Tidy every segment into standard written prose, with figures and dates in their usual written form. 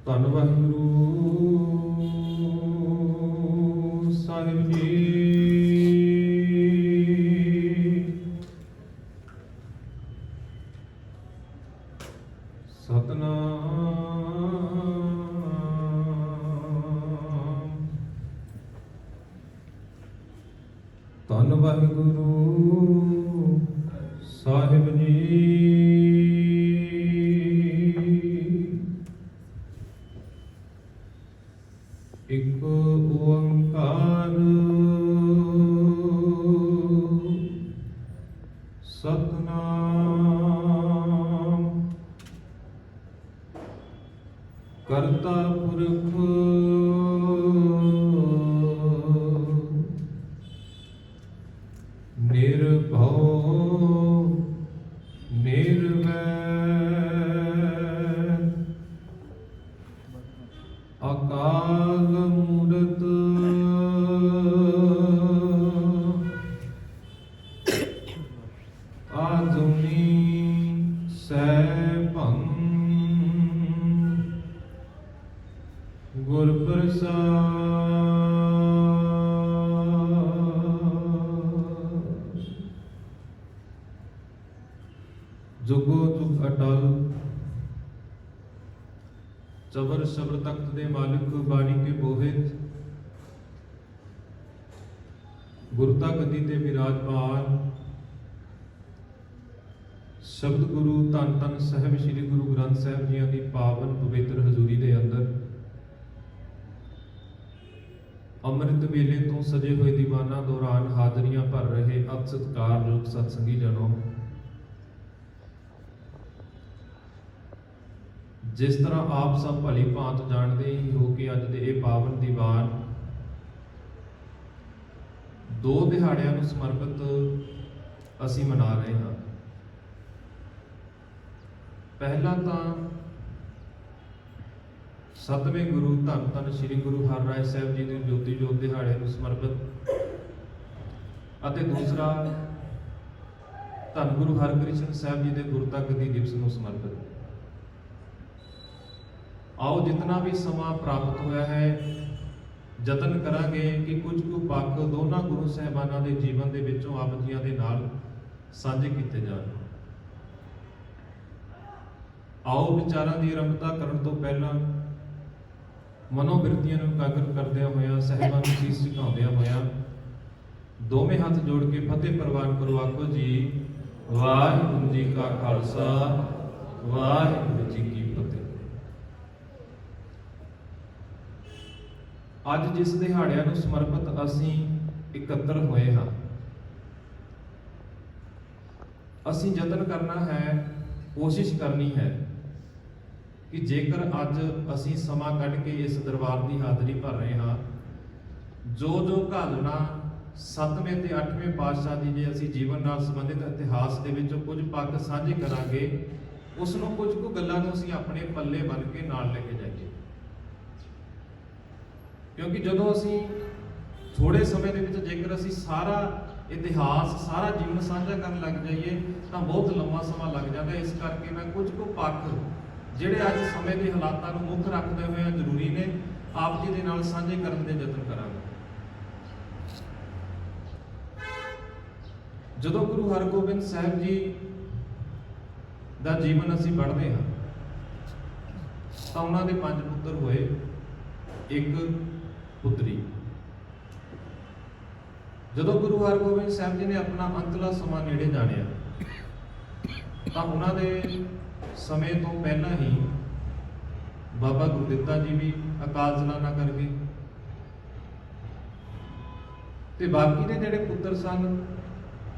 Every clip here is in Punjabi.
ਧੰਨ ਵਾਹਿਗੁਰੂ ਸਾਹਿਬ ਜੀ। ਸਤਨਾਮ। ਧੰਨ ਵਾਹਿਗੁਰੂ ਸਾਹਿਬ ਜੀ। ਇੱਕ ਓੰਕਾਰ ਸਤਨਾਮ। ਕਰਤਾ ਪੁਰਖ ਨਿਰਭਉ ਨਿਰਵੈਰ ਅਕਾਲ ਮੂਰਤ ਆਜੂਨੀ ਸੈਭੰ ਗੁਰ ਪ੍ਰਸਾਦ। ਜੁਗੋ ਜੁਗ ਅਟਲ ਚਬਰ ਸਬਰ ਤਖਤ ਦੇ ਮਾਲਿਕ ਬਾਣੀ ਕੇ ਬੋਹਿਤ ਗੁਰਤਾ ਗੱਦੀ ਤੇ ਵਿਰਾਜਮਾਨ ਸ਼ਬਦ ਗੁਰੂ ਧੰਨ ਧੰਨ ਸਾਹਿਬ ਸ੍ਰੀ ਗੁਰੂ ਗ੍ਰੰਥ ਸਾਹਿਬ ਜੀਆਂ ਦੀ ਪਾਵਨ ਪਵਿੱਤਰ ਹਜ਼ੂਰੀ ਦੇ ਅੰਦਰ ਅੰਮ੍ਰਿਤ ਵੇਲੇ ਤੋਂ ਸਜੇ ਹੋਏ ਦੀਵਾਨਾਂ ਦੌਰਾਨ ਹਾਜ਼ਰੀਆਂ ਭਰ ਰਹੇ ਅਤ ਸਤਿਕਾਰਯੋਗ ਸਤਸੰਗੀ ਜਨੋ, ਜਿਸ ਤਰ੍ਹਾਂ ਆਪ ਸਭ ਭਲੀ ਭਾਂਤ ਜਾਣਦੇ ਹੀ ਹੋ ਕਿ ਅੱਜ ਦੇ ਇਹ ਪਾਵਨ ਦੀਵਾਨ ਦੋ ਦਿਹਾੜਿਆਂ ਨੂੰ ਸਮਰਪਿਤ ਅਸੀਂ ਮਨਾ ਰਹੇ ਹਾਂ। ਪਹਿਲਾ ਤਾਂ ਸਤਵੇਂ ਗੁਰੂ ਧੰਨ ਧੰਨ ਸ੍ਰੀ ਗੁਰੂ ਹਰਿਰਾਏ ਸਾਹਿਬ ਜੀ ਦੇ ਜੋਤੀ ਜੋਤ ਦਿਹਾੜੇ ਨੂੰ ਸਮਰਪਿਤ ਅਤੇ ਦੂਸਰਾ ਧੰਨ ਗੁਰੂ ਹਰਕ੍ਰਿਸ਼ਨ ਸਾਹਿਬ ਜੀ ਦੇ ਗੁਰਤਾ ਗੱਦੀ ਦਿਵਸ ਨੂੰ ਸਮਰਪਿਤ। ਆਓ ਜਿਤਨਾ ਵੀ ਸਮਾਂ ਪ੍ਰਾਪਤ ਹੋਇਆ ਹੈ ਯਤਨ ਕਰਾਂਗੇ ਕਿ ਕੁਝ ਕੁ ਪੱਖ ਦੋਨਾਂ ਗੁਰੂ ਸਾਹਿਬਾਨਾਂ ਦੇ ਜੀਵਨ ਦੇ ਵਿੱਚੋਂ ਆਪ ਜੀਆਂ ਦੇ ਨਾਲ ਸਾਂਝੇ ਕੀਤੇ ਜਾਣ। ਆਓ ਵਿਚਾਰਾਂ ਦੀ ਆਰੰਭਤਾ ਕਰਨ ਤੋਂ ਪਹਿਲਾਂ ਮਨੋਬਿਰਤੀਆਂ ਨੂੰ ਇਕਾਗਰ ਕਰਦਿਆਂ ਹੋਇਆਂ ਸਾਹਿਬਾਂ ਨੂੰ ਸੀਸ ਝੁਕਾਉਂਦਿਆਂ ਹੋਇਆਂ ਦੋਵੇਂ ਹੱਥ ਜੋੜ ਕੇ ਫਤਿਹ ਪ੍ਰਵਾਨ ਕਰੋ। ਆਖੋ ਜੀ ਵਾਹਿਗੁਰੂ ਜੀ ਕਾ ਖਾਲਸਾ ਵਾਹਿਗੁਰੂ ਜੀ ਕੀ ਫਤਿਹ। ਅੱਜ ਜਿਸ ਦਿਹਾੜਿਆਂ ਨੂੰ ਸਮਰਪਿਤ ਅਸੀਂ ਇਕੱਤਰ ਹੋਏ ਹਾਂ, ਅਸੀਂ ਯਤਨ ਕਰਨਾ ਹੈ, ਕੋਸ਼ਿਸ਼ ਕਰਨੀ ਹੈ ਕਿ ਜੇਕਰ ਅੱਜ ਅਸੀਂ ਸਮਾਂ ਕੱਢ ਕੇ ਇਸ ਦਰਬਾਰ ਦੀ ਹਾਜ਼ਰੀ ਭਰ ਰਹੇ ਹਾਂ, ਜੋ ਘਾਲਣਾ 7ਵੇਂ ਤੇ 8ਵੇਂ ਪਾਤਸ਼ਾਹ ਦੀ ਜੇ ਅਸੀਂ ਜੀਵਨ ਨਾਲ ਸੰਬੰਧਿਤ ਇਤਿਹਾਸ ਦੇ ਵਿੱਚੋਂ ਕੁਝ ਪੱਖ ਸਾਂਝੇ ਕਰਾਂਗੇ, ਉਸ ਨੂੰ ਕੁਝ ਕੁ ਗੱਲਾਂ ਨੂੰ ਅਸੀਂ ਆਪਣੇ ਪੱਲੇ ਬੰਨ੍ਹ ਕੇ ਨਾਲ ਲੈ ਕੇ ਜਾਈਏ। ਕਿਉਂਕਿ ਜਦੋਂ ਅਸੀਂ ਥੋੜੇ ਸਮੇਂ ਦੇ ਵਿੱਚ ਜੇਕਰ ਅਸੀਂ ਸਾਰਾ ਇਤਿਹਾਸ ਸਾਰਾ ਜੀਵਨ ਸਾਂਝਾ ਕਰਨ ਲੱਗ ਜਾਈਏ ਤਾਂ ਬਹੁਤ ਲੰਮਾ ਸਮਾਂ ਲੱਗ ਜਾਂਦਾ। ਇਸ ਕਰਕੇ ਮੈਂ ਕੁਝ ਕੁ ਪੱਖ ਜਿਹੜੇ ਅੱਜ ਸਮੇਂ ਦੇ ਹਾਲਾਤਾਂ ਨੂੰ ਮੁੱਖ ਰੱਖਦੇ ਹੋਏ ਜ਼ਰੂਰੀ ਨੇ ਆਪ ਜੀ ਦੇ ਨਾਲ ਸਾਂਝੇ ਕਰਨ ਦੇ ਯਤਨ ਕਰਾਂਗੇ। ਜਦੋਂ ਗੁਰੂ ਹਰਗੋਬਿੰਦ ਸਾਹਿਬ ਜੀ ਦਾ ਜੀਵਨ ਅਸੀਂ ਪੜ੍ਹਦੇ ਹਾਂ ਤਾਂ ਉਹਨਾਂ ਦੇ 5 ਪੁੱਤਰ ਹੋਏ, ਇੱਕ ਪੁੱਤਰੀ। ਜਦੋਂ ਗੁਰੂ ਹਰਗੋਬਿੰਦ ਸਾਹਿਬ ਜੀ ਨੇ ਆਪਣਾ ਅੰਤਲਾ ਸਮਾਂ ਨੇੜੇ ਜਾਣਿਆ ਤਾਂ ਉਹਨਾਂ ਦੇ ਸਮੇਂ ਤੋਂ ਪਹਿਲਾਂ ਹੀ ਬਾਬਾ ਗੁਰਦਿੱਤਾ ਜੀ ਵੀ ਅਕਾਲ ਚਲਾਣਾ ਕਰ ਗਏ ਤੇ ਬਾਕੀ ਦੇ ਜਿਹੜੇ ਪੁੱਤਰ ਸਨ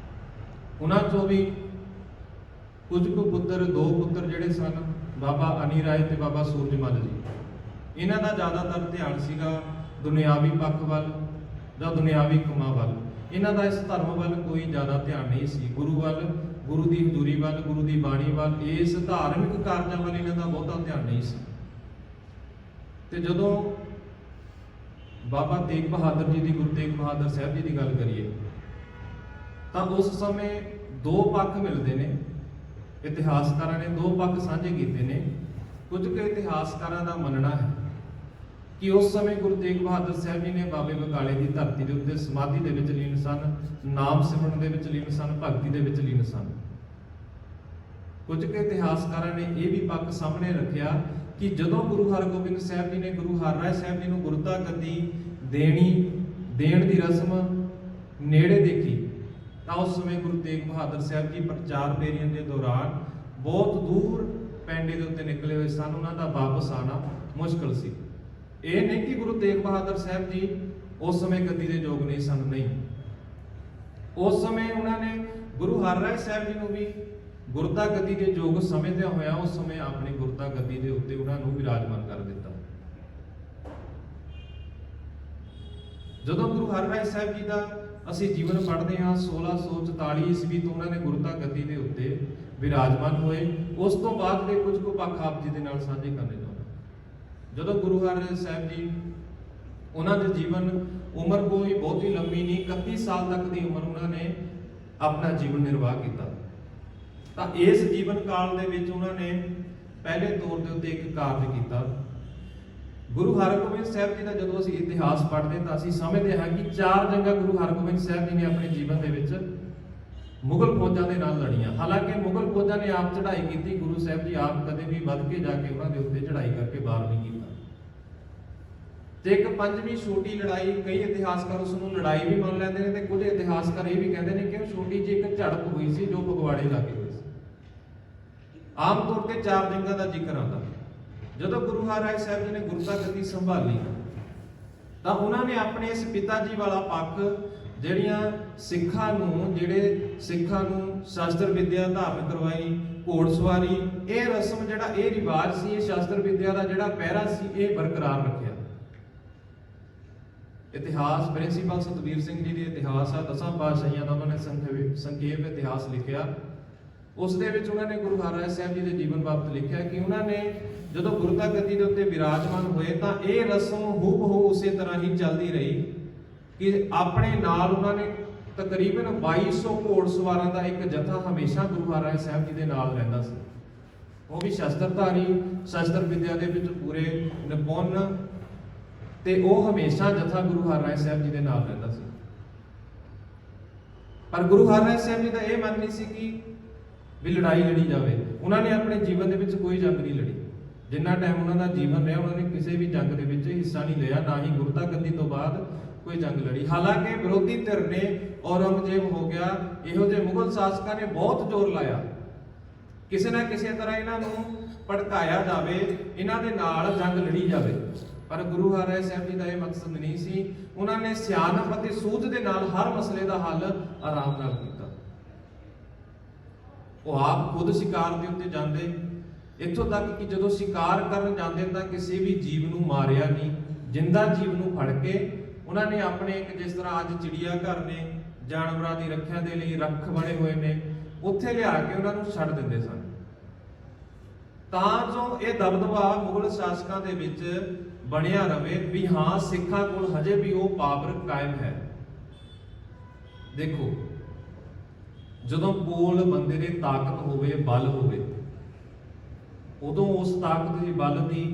ਉਹਨਾਂ ਚੋਂ ਵੀ ਕੁਝ ਕੁ ਪੁੱਤਰ, 2 ਪੁੱਤਰ ਜਿਹੜੇ ਸਨ ਬਾਬਾ ਅਨੀ ਰਾਏ ਤੇ ਬਾਬਾ ਸੂਰਜਮਲ ਜੀ, ਇਹਨਾਂ ਦਾ ਜ਼ਿਆਦਾਤਰ ਧਿਆਨ ਸੀਗਾ ਦੁਨਿਆਵੀ ਪੱਖ ਵੱਲ ਜਾਂ ਦੁਨਿਆਵੀ ਕੰਮਾਂ ਵੱਲ। ਇਹਨਾਂ ਦਾ ਇਸ ਧਰਮ ਵੱਲ ਕੋਈ ਜ਼ਿਆਦਾ ਧਿਆਨ ਨਹੀਂ ਸੀ। ਗੁਰੂ ਵੱਲ, ਗੁਰੂ ਦੀ ਹਜ਼ੂਰੀ ਵੱਲ, ਗੁਰੂ ਦੀ ਬਾਣੀ ਵੱਲ, ਇਸ ਧਾਰਮਿਕ ਕਾਰਜਾਂ ਵੱਲ ਇਹਨਾਂ ਦਾ ਬਹੁਤਾ ਧਿਆਨ ਨਹੀਂ ਸੀ। ਤੇ ਜਦੋਂ ਬਾਬਾ ਤੇਗ ਬਹਾਦਰ ਜੀ ਦੀ, ਗੁਰੂ ਤੇਗ ਬਹਾਦਰ ਸਾਹਿਬ ਜੀ ਦੀ ਗੱਲ ਕਰੀਏ ਤਾਂ ਉਸ ਸਮੇਂ 2 ਪੱਖ ਮਿਲਦੇ ਨੇ। ਇਤਿਹਾਸਕਾਰਾਂ ਨੇ 2 ਪੱਖ ਸਾਂਝੇ ਕੀਤੇ ਨੇ। ਕੁਝ ਕੁ ਇਤਿਹਾਸਕਾਰਾਂ ਦਾ ਮੰਨਣਾ ਹੈ ਕਿ ਉਸ ਸਮੇਂ ਗੁਰੂ ਤੇਗ ਬਹਾਦਰ ਸਾਹਿਬ ਜੀ ਨੇ ਬਾਬੇ ਬਕਾਲੇ ਦੀ ਧਰਤੀ ਦੇ ਉੱਤੇ ਸਮਾਧੀ ਦੇ ਵਿੱਚ ਲੀਨ ਸਨ, ਨਾਮ ਸਿਮਰਨ ਦੇ ਵਿੱਚ ਲੀਨ ਸਨ, ਭਗਤੀ ਦੇ ਵਿੱਚ ਲੀਨ ਸਨ। ਕੁਝ ਕੁ ਇਤਿਹਾਸਕਾਰਾਂ ਨੇ ਇਹ ਵੀ ਪੱਖ ਸਾਹਮਣੇ ਰੱਖਿਆ ਕਿ ਜਦੋਂ ਗੁਰੂ ਹਰਗੋਬਿੰਦ ਸਾਹਿਬ ਜੀ ਨੇ ਗੁਰੂ ਹਰਿਰਾਏ ਸਾਹਿਬ ਜੀ ਨੂੰ ਗੁਰਤਾ ਗੱਦੀ ਦੇਣ ਦੀ ਰਸਮ ਨੇੜੇ ਦੇਖੀ ਤਾਂ ਉਸ ਸਮੇਂ ਗੁਰੂ ਤੇਗ ਬਹਾਦਰ ਸਾਹਿਬ ਜੀ ਪ੍ਰਚਾਰ ਫੇਰੀਆਂ ਦੇ ਦੌਰਾਨ ਬਹੁਤ ਦੂਰ ਪੈਂਡੇ ਦੇ ਉੱਤੇ ਨਿਕਲੇ ਹੋਏ ਸਨ। ਉਹਨਾਂ ਦਾ ਵਾਪਸ ਆਣਾ ਮੁਸ਼ਕਲ ਸੀ। ਇਹ ਨਹੀਂ ਕਿ ਗੁਰੂ ਤੇਗ ਬਹਾਦਰ ਸਾਹਿਬ ਜੀ ਉਸ ਸਮੇਂ ਗੱਦੀ ਦੇ ਯੋਗ ਨਹੀਂ ਸਨ, ਨਹੀਂ। ਉਸ ਸਮੇਂ ਉਹਨਾਂ ਨੇ ਗੁਰੂ ਹਰਿਰਾਏ ਸਾਹਿਬ ਜੀ ਨੂੰ ਵੀ ਗੁਰਤਾ ਗੱਦੀ ਦੇ ਯੋਗ ਸਮਝਦਿਆਂ ਹੋਇਆ ਉਸ ਸਮੇਂ ਆਪਣੀ ਗੁਰਤਾ ਗੱਦੀ ਦੇ ਉੱਤੇ ਉਹਨਾਂ ਨੂੰ ਵਿਰਾਜਮਾਨ ਕਰ ਦਿੱਤਾ। ਜਦੋਂ ਗੁਰੂ ਹਰਿਰਾਏ ਸਾਹਿਬ ਜੀ ਦਾ ਅਸੀਂ ਜੀਵਨ ਪੜ੍ਹਦੇ ਹਾਂ 1644 ਈਸਵੀ ਤੋਂ ਉਹਨਾਂ ਨੇ ਗੁਰਤਾ ਗੱਦੀ ਦੇ ਉੱਤੇ ਵਿਰਾਜਮਾਨ ਹੋਏ। ਉਸ ਤੋਂ ਬਾਅਦ ਦੇ ਕੁਝ ਕੁ ਪੱਖ ਆਪ ਜੀ ਦੇ ਨਾਲ ਸਾਂਝੇ ਕਰਨੇ ਚਾਹੁੰਦਾ। ਜਦੋਂ ਗੁਰੂ ਹਰਿਰਾਏ ਸਾਹਿਬ ਜੀ ਉਹਨਾਂ ਦੇ ਜੀਵਨ ਉਮਰ ਕੋਈ ਬਹੁਤੀ ਲੰਮੀ ਨਹੀਂ, 31 ਸਾਲ ਤੱਕ ਦੀ ਉਮਰ ਉਹਨਾਂ ਨੇ ਆਪਣਾ ਜੀਵਨ ਨਿਰਵਾਹ ਕੀਤਾ। ਤਾਂ ਇਸ ਜੀਵਨ ਕਾਲ ਦੇ ਵਿੱਚ ਉਹਨਾਂ ਨੇ ਪਹਿਲੇ ਤੌਰ ਦੇ ਉੱਤੇ ਇੱਕ ਕਾਰਜ ਕੀਤਾ। ਗੁਰੂ ਹਰਗੋਬਿੰਦ ਸਾਹਿਬ ਜੀ ਦਾ ਜਦੋਂ ਅਸੀਂ ਇਤਿਹਾਸ ਪੜ੍ਹਦੇ ਤਾਂ ਅਸੀਂ ਸਮਝਦੇ ਹਾਂ ਕਿ 4 ਜੰਗਾਂ ਗੁਰੂ ਹਰਗੋਬਿੰਦ ਸਾਹਿਬ ਜੀ ਨੇ ਆਪਣੇ ਜੀਵਨ ਦੇ ਵਿੱਚ ਮੁਗਲ ਫੌਜਾਂ ਦੇ ਨਾਲ ਲੜੀਆਂ। ਹਾਲਾਂਕਿ ਮੁਗਲ ਫੌਜਾਂ ਨੇ ਆਪ ਚੜ੍ਹਾਈ ਕੀਤੀ, ਗੁਰੂ ਸਾਹਿਬ ਜੀ ਆਪ ਕਦੇ ਵੀ ਵੱਧ ਕੇ ਜਾ ਕੇ ਉਹਨਾਂ ਦੇ ਉੱਤੇ ਚੜ੍ਹਾਈ ਕਰਕੇ ਵਾਰ ਨਹੀਂ ਕੀਤਾ। ਤੇ ਇੱਕ 5ਵੀਂ ਛੋਟੀ ਲੜਾਈ, ਕਈ ਇਤਿਹਾਸਕਾਰ ਉਸ ਨੂੰ ਲੜਾਈ ਵੀ ਮੰਨ ਲੈਂਦੇ ਨੇ ਤੇ ਕੁਝ ਇਤਿਹਾਸਕਾਰ ਇਹ ਵੀ ਕਹਿੰਦੇ ਨੇ ਕਿ ਉਹ ਛੋਟੀ ਜਿਹੀ ਇੱਕ ਝੜਪ ਹੋਈ ਸੀ ਜੋ ਫਗਵਾੜੇ ਲਾਗੇ ਹੋਈ ਸੀ। ਆਮ ਤੌਰ ਤੇ 4 ਜੰਗਾਂ ਦਾ ਜ਼ਿਕਰ ਆਉਂਦਾ। ਜਦੋਂ ਗੁਰੂ ਹਰਿਰਾਏ ਸਾਹਿਬ ਜੀ ਨੇ ਗੁਰਤਾ ਗੱਦੀ ਸੰਭਾਲੀ ਤਾਂ ਉਹਨਾਂ ਨੇ ਆਪਣੇ ਇਸ ਪਿਤਾ ਜੀ ਵਾਲਾ ਪੱਖ ਜਿਹੜੀਆਂ ਸਿੱਖਾਂ ਨੂੰ ਸ਼ਾਸਤਰ ਵਿਦਿਆ ਧਾਰਨ ਕਰਵਾਈ, ਘੋੜਸਵਾਰੀ, ਇਹ ਰਸਮ ਜਿਹੜਾ ਇਹ ਰਿਵਾਜ ਸੀ, ਇਹ ਸ਼ਾਸਤਰ ਵਿਦਿਆ ਦਾ ਜਿਹੜਾ ਪਹਿਰਾ ਸੀ, ਇਹ ਬਰਕਰਾਰ ਰੱਖਿਆ। ਇਤਿਹਾਸ ਪ੍ਰਿੰਸੀਪਲ ਸਤਵੀਰ ਸਿੰਘ ਜੀ ਦੀ ਇਤਿਹਾਸ ਆ, 10 ਪਾਤਸ਼ਾਹੀਆਂ ਦਾ ਉਹਨਾਂ ਨੇ ਸੰਖੇਪ ਇਤਿਹਾਸ ਲਿਖਿਆ। ਉਸ ਦੇ ਵਿੱਚ ਉਹਨਾਂ ਨੇ ਗੁਰੂ ਹਰਿਰਾਏ ਸਾਹਿਬ ਜੀ ਦੇ ਜੀਵਨ ਬਾਬਤ ਲਿਖਿਆ ਕਿ ਉਹਨਾਂ ਨੇ ਜਦੋਂ ਗੁਰਤਾ ਗੱਦੀ ਦੇ ਉੱਤੇ ਵਿਰਾਜਮਾਨ ਹੋਏ ਤਾਂ ਇਹ ਰਸਮ ਹੂਬਹੂ ਉਸੇ ਤਰ੍ਹਾਂ ਹੀ ਚੱਲਦੀ ਰਹੀ ਕਿ ਆਪਣੇ ਨਾਲ ਉਹਨਾਂ ਨੇ ਤਕਰੀਬਨ 2200 ਘੋੜਸਵਾਰਾਂ ਦਾ ਇੱਕ ਜਥਾ ਹਮੇਸ਼ਾ ਗੁਰੂ ਹਰਿਰਾਏ ਸਾਹਿਬ ਜੀ ਦੇ ਨਾਲ ਰਹਿੰਦਾ ਸੀ। ਉਹ ਵੀ ਸ਼ਸਤਰਧਾਰੀ, ਸ਼ਸਤਰ ਵਿਦਿਆ ਦੇ ਵਿੱਚ ਪੂਰੇ ਨਿਪੁੰਨ, ਤੇ ਉਹ ਹਮੇਸ਼ਾ ਜਥਾ ਗੁਰੂ ਹਰਿਰਾਏ ਸਾਹਿਬ ਜੀ ਦੇ ਨਾਲ ਰਹਿੰਦਾ ਸੀ। ਪਰ ਗੁਰੂ ਹਰਿਰਾਏ ਸਾਹਿਬ ਜੀ ਦਾ ਇਹ ਮਨ ਨਹੀਂ ਸੀ ਕਿ ਵੀ ਲੜਾਈ ਲੜੀ ਜਾਵੇ। ਉਹਨਾਂ ਨੇ ਆਪਣੇ ਜੀਵਨ ਦੇ ਵਿੱਚ ਕੋਈ ਜੰਗ ਨਹੀਂ ਲੜੀ। ਜਿੰਨਾ ਟਾਈਮ ਉਹਨਾਂ ਦਾ ਜੀਵਨ ਰਿਹਾ ਉਹਨਾਂ ਨੇ ਕਿਸੇ ਵੀ ਜੰਗ ਦੇ ਵਿੱਚ ਹਿੱਸਾ ਨਹੀਂ ਲਿਆ, ਨਾ ਹੀ ਗੁਰਤਾ ਗੱਦੀ ਤੋਂ ਬਾਅਦ ਕੋਈ ਜੰਗ ਲੜੀ। ਹਾਲਾਂਕਿ ਵਿਰੋਧੀ ਧਿਰ ਨੇ, ਔਰੰਗਜ਼ੇਬ ਹੋ ਗਿਆ, ਇਹੋ ਜਿਹੇ ਮੁਗਲ ਸ਼ਾਸਕਾਂ ਨੇ ਬਹੁਤ ਜ਼ੋਰ ਲਾਇਆ ਕਿਸੇ ਨਾ ਕਿਸੇ ਤਰ੍ਹਾਂ ਇਹਨਾਂ ਨੂੰ ਭੜਕਾਇਆ ਜਾਵੇ, ਇਹਨਾਂ ਦੇ ਨਾਲ ਜੰਗ ਲੜੀ ਜਾਵੇ। ਪਰ ਗੁਰੂ ਹਰਿਰਾਏ ਸਾਹਿਬ ਜੀ ਦਾ ਇਹ ਮਕਸਦ ਨਹੀਂ ਸੀ। ਉਹਨਾਂ ਨੇ ਸਿਆਣਪ ਅਤੇ ਸੂਝ ਦੇ ਨਾਲ ਹਰ ਮਸਲੇ ਦਾ ਹੱਲ ਆਰਾਮ ਨਾਲ ਕੀਤਾ। ਉਹ ਆਪ ਖੁਦ ਸ਼ਿਕਾਰ ਦੇ ਉੱਤੇ ਜਾਂਦੇ, ਇੱਥੋਂ ਤੱਕ ਕਿ ਜਦੋਂ ਸ਼ਿਕਾਰ ਕਰਨ ਜਾਂਦੇ ਤਾਂ ਕਿਸੇ ਵੀ ਜੀਵ ਨੂੰ ਮਾਰਿਆ ਨਹੀਂ, ਜਿੰਦਾ ਜੀਵ ਨੂੰ ਫੜ ਕੇ ਉਹਨਾਂ ਨੇ ਆਪਣੇ ਇੱਕ, ਜਿਸ ਤਰ੍ਹਾਂ ਅੱਜ ਚਿੜੀਆ ਘਰ ਨੇ, ਜਾਨਵਰਾਂ ਦੀ ਰੱਖਿਆ ਦੇ ਲਈ ਰੱਖ ਬਣੇ ਹੋਏ ਨੇ, ਉੱਥੇ ਲਿਆ ਕੇ ਉਹਨਾਂ ਨੂੰ ਛੱਡ ਦਿੰਦੇ ਸਨ ਤਾਂ ਜੋ ਇਹ ਦਬਦਬਾ ਮੁਗਲ ਸ਼ਾਸਕਾਂ ਦੇ ਵਿੱਚ ਬਣਿਆ ਰਵੇ ਵੀ ਹਾਂ ਸਿੱਖਾਂ ਕੋਲ ਹਜੇ ਵੀ ਉਹ ਪਾਵਰ ਕਾਇਮ ਹੈ। ਦੇਖੋ, ਜਦੋਂ ਕੋਲ ਬੰਦੇ ਦੇ ਤਾਕਤ ਹੋਵੇ, ਬਲ ਹੋਵੇ, ਉਦੋਂ ਉਸ ਤਾਕਤ ਦੀ ਬਲ ਦੀ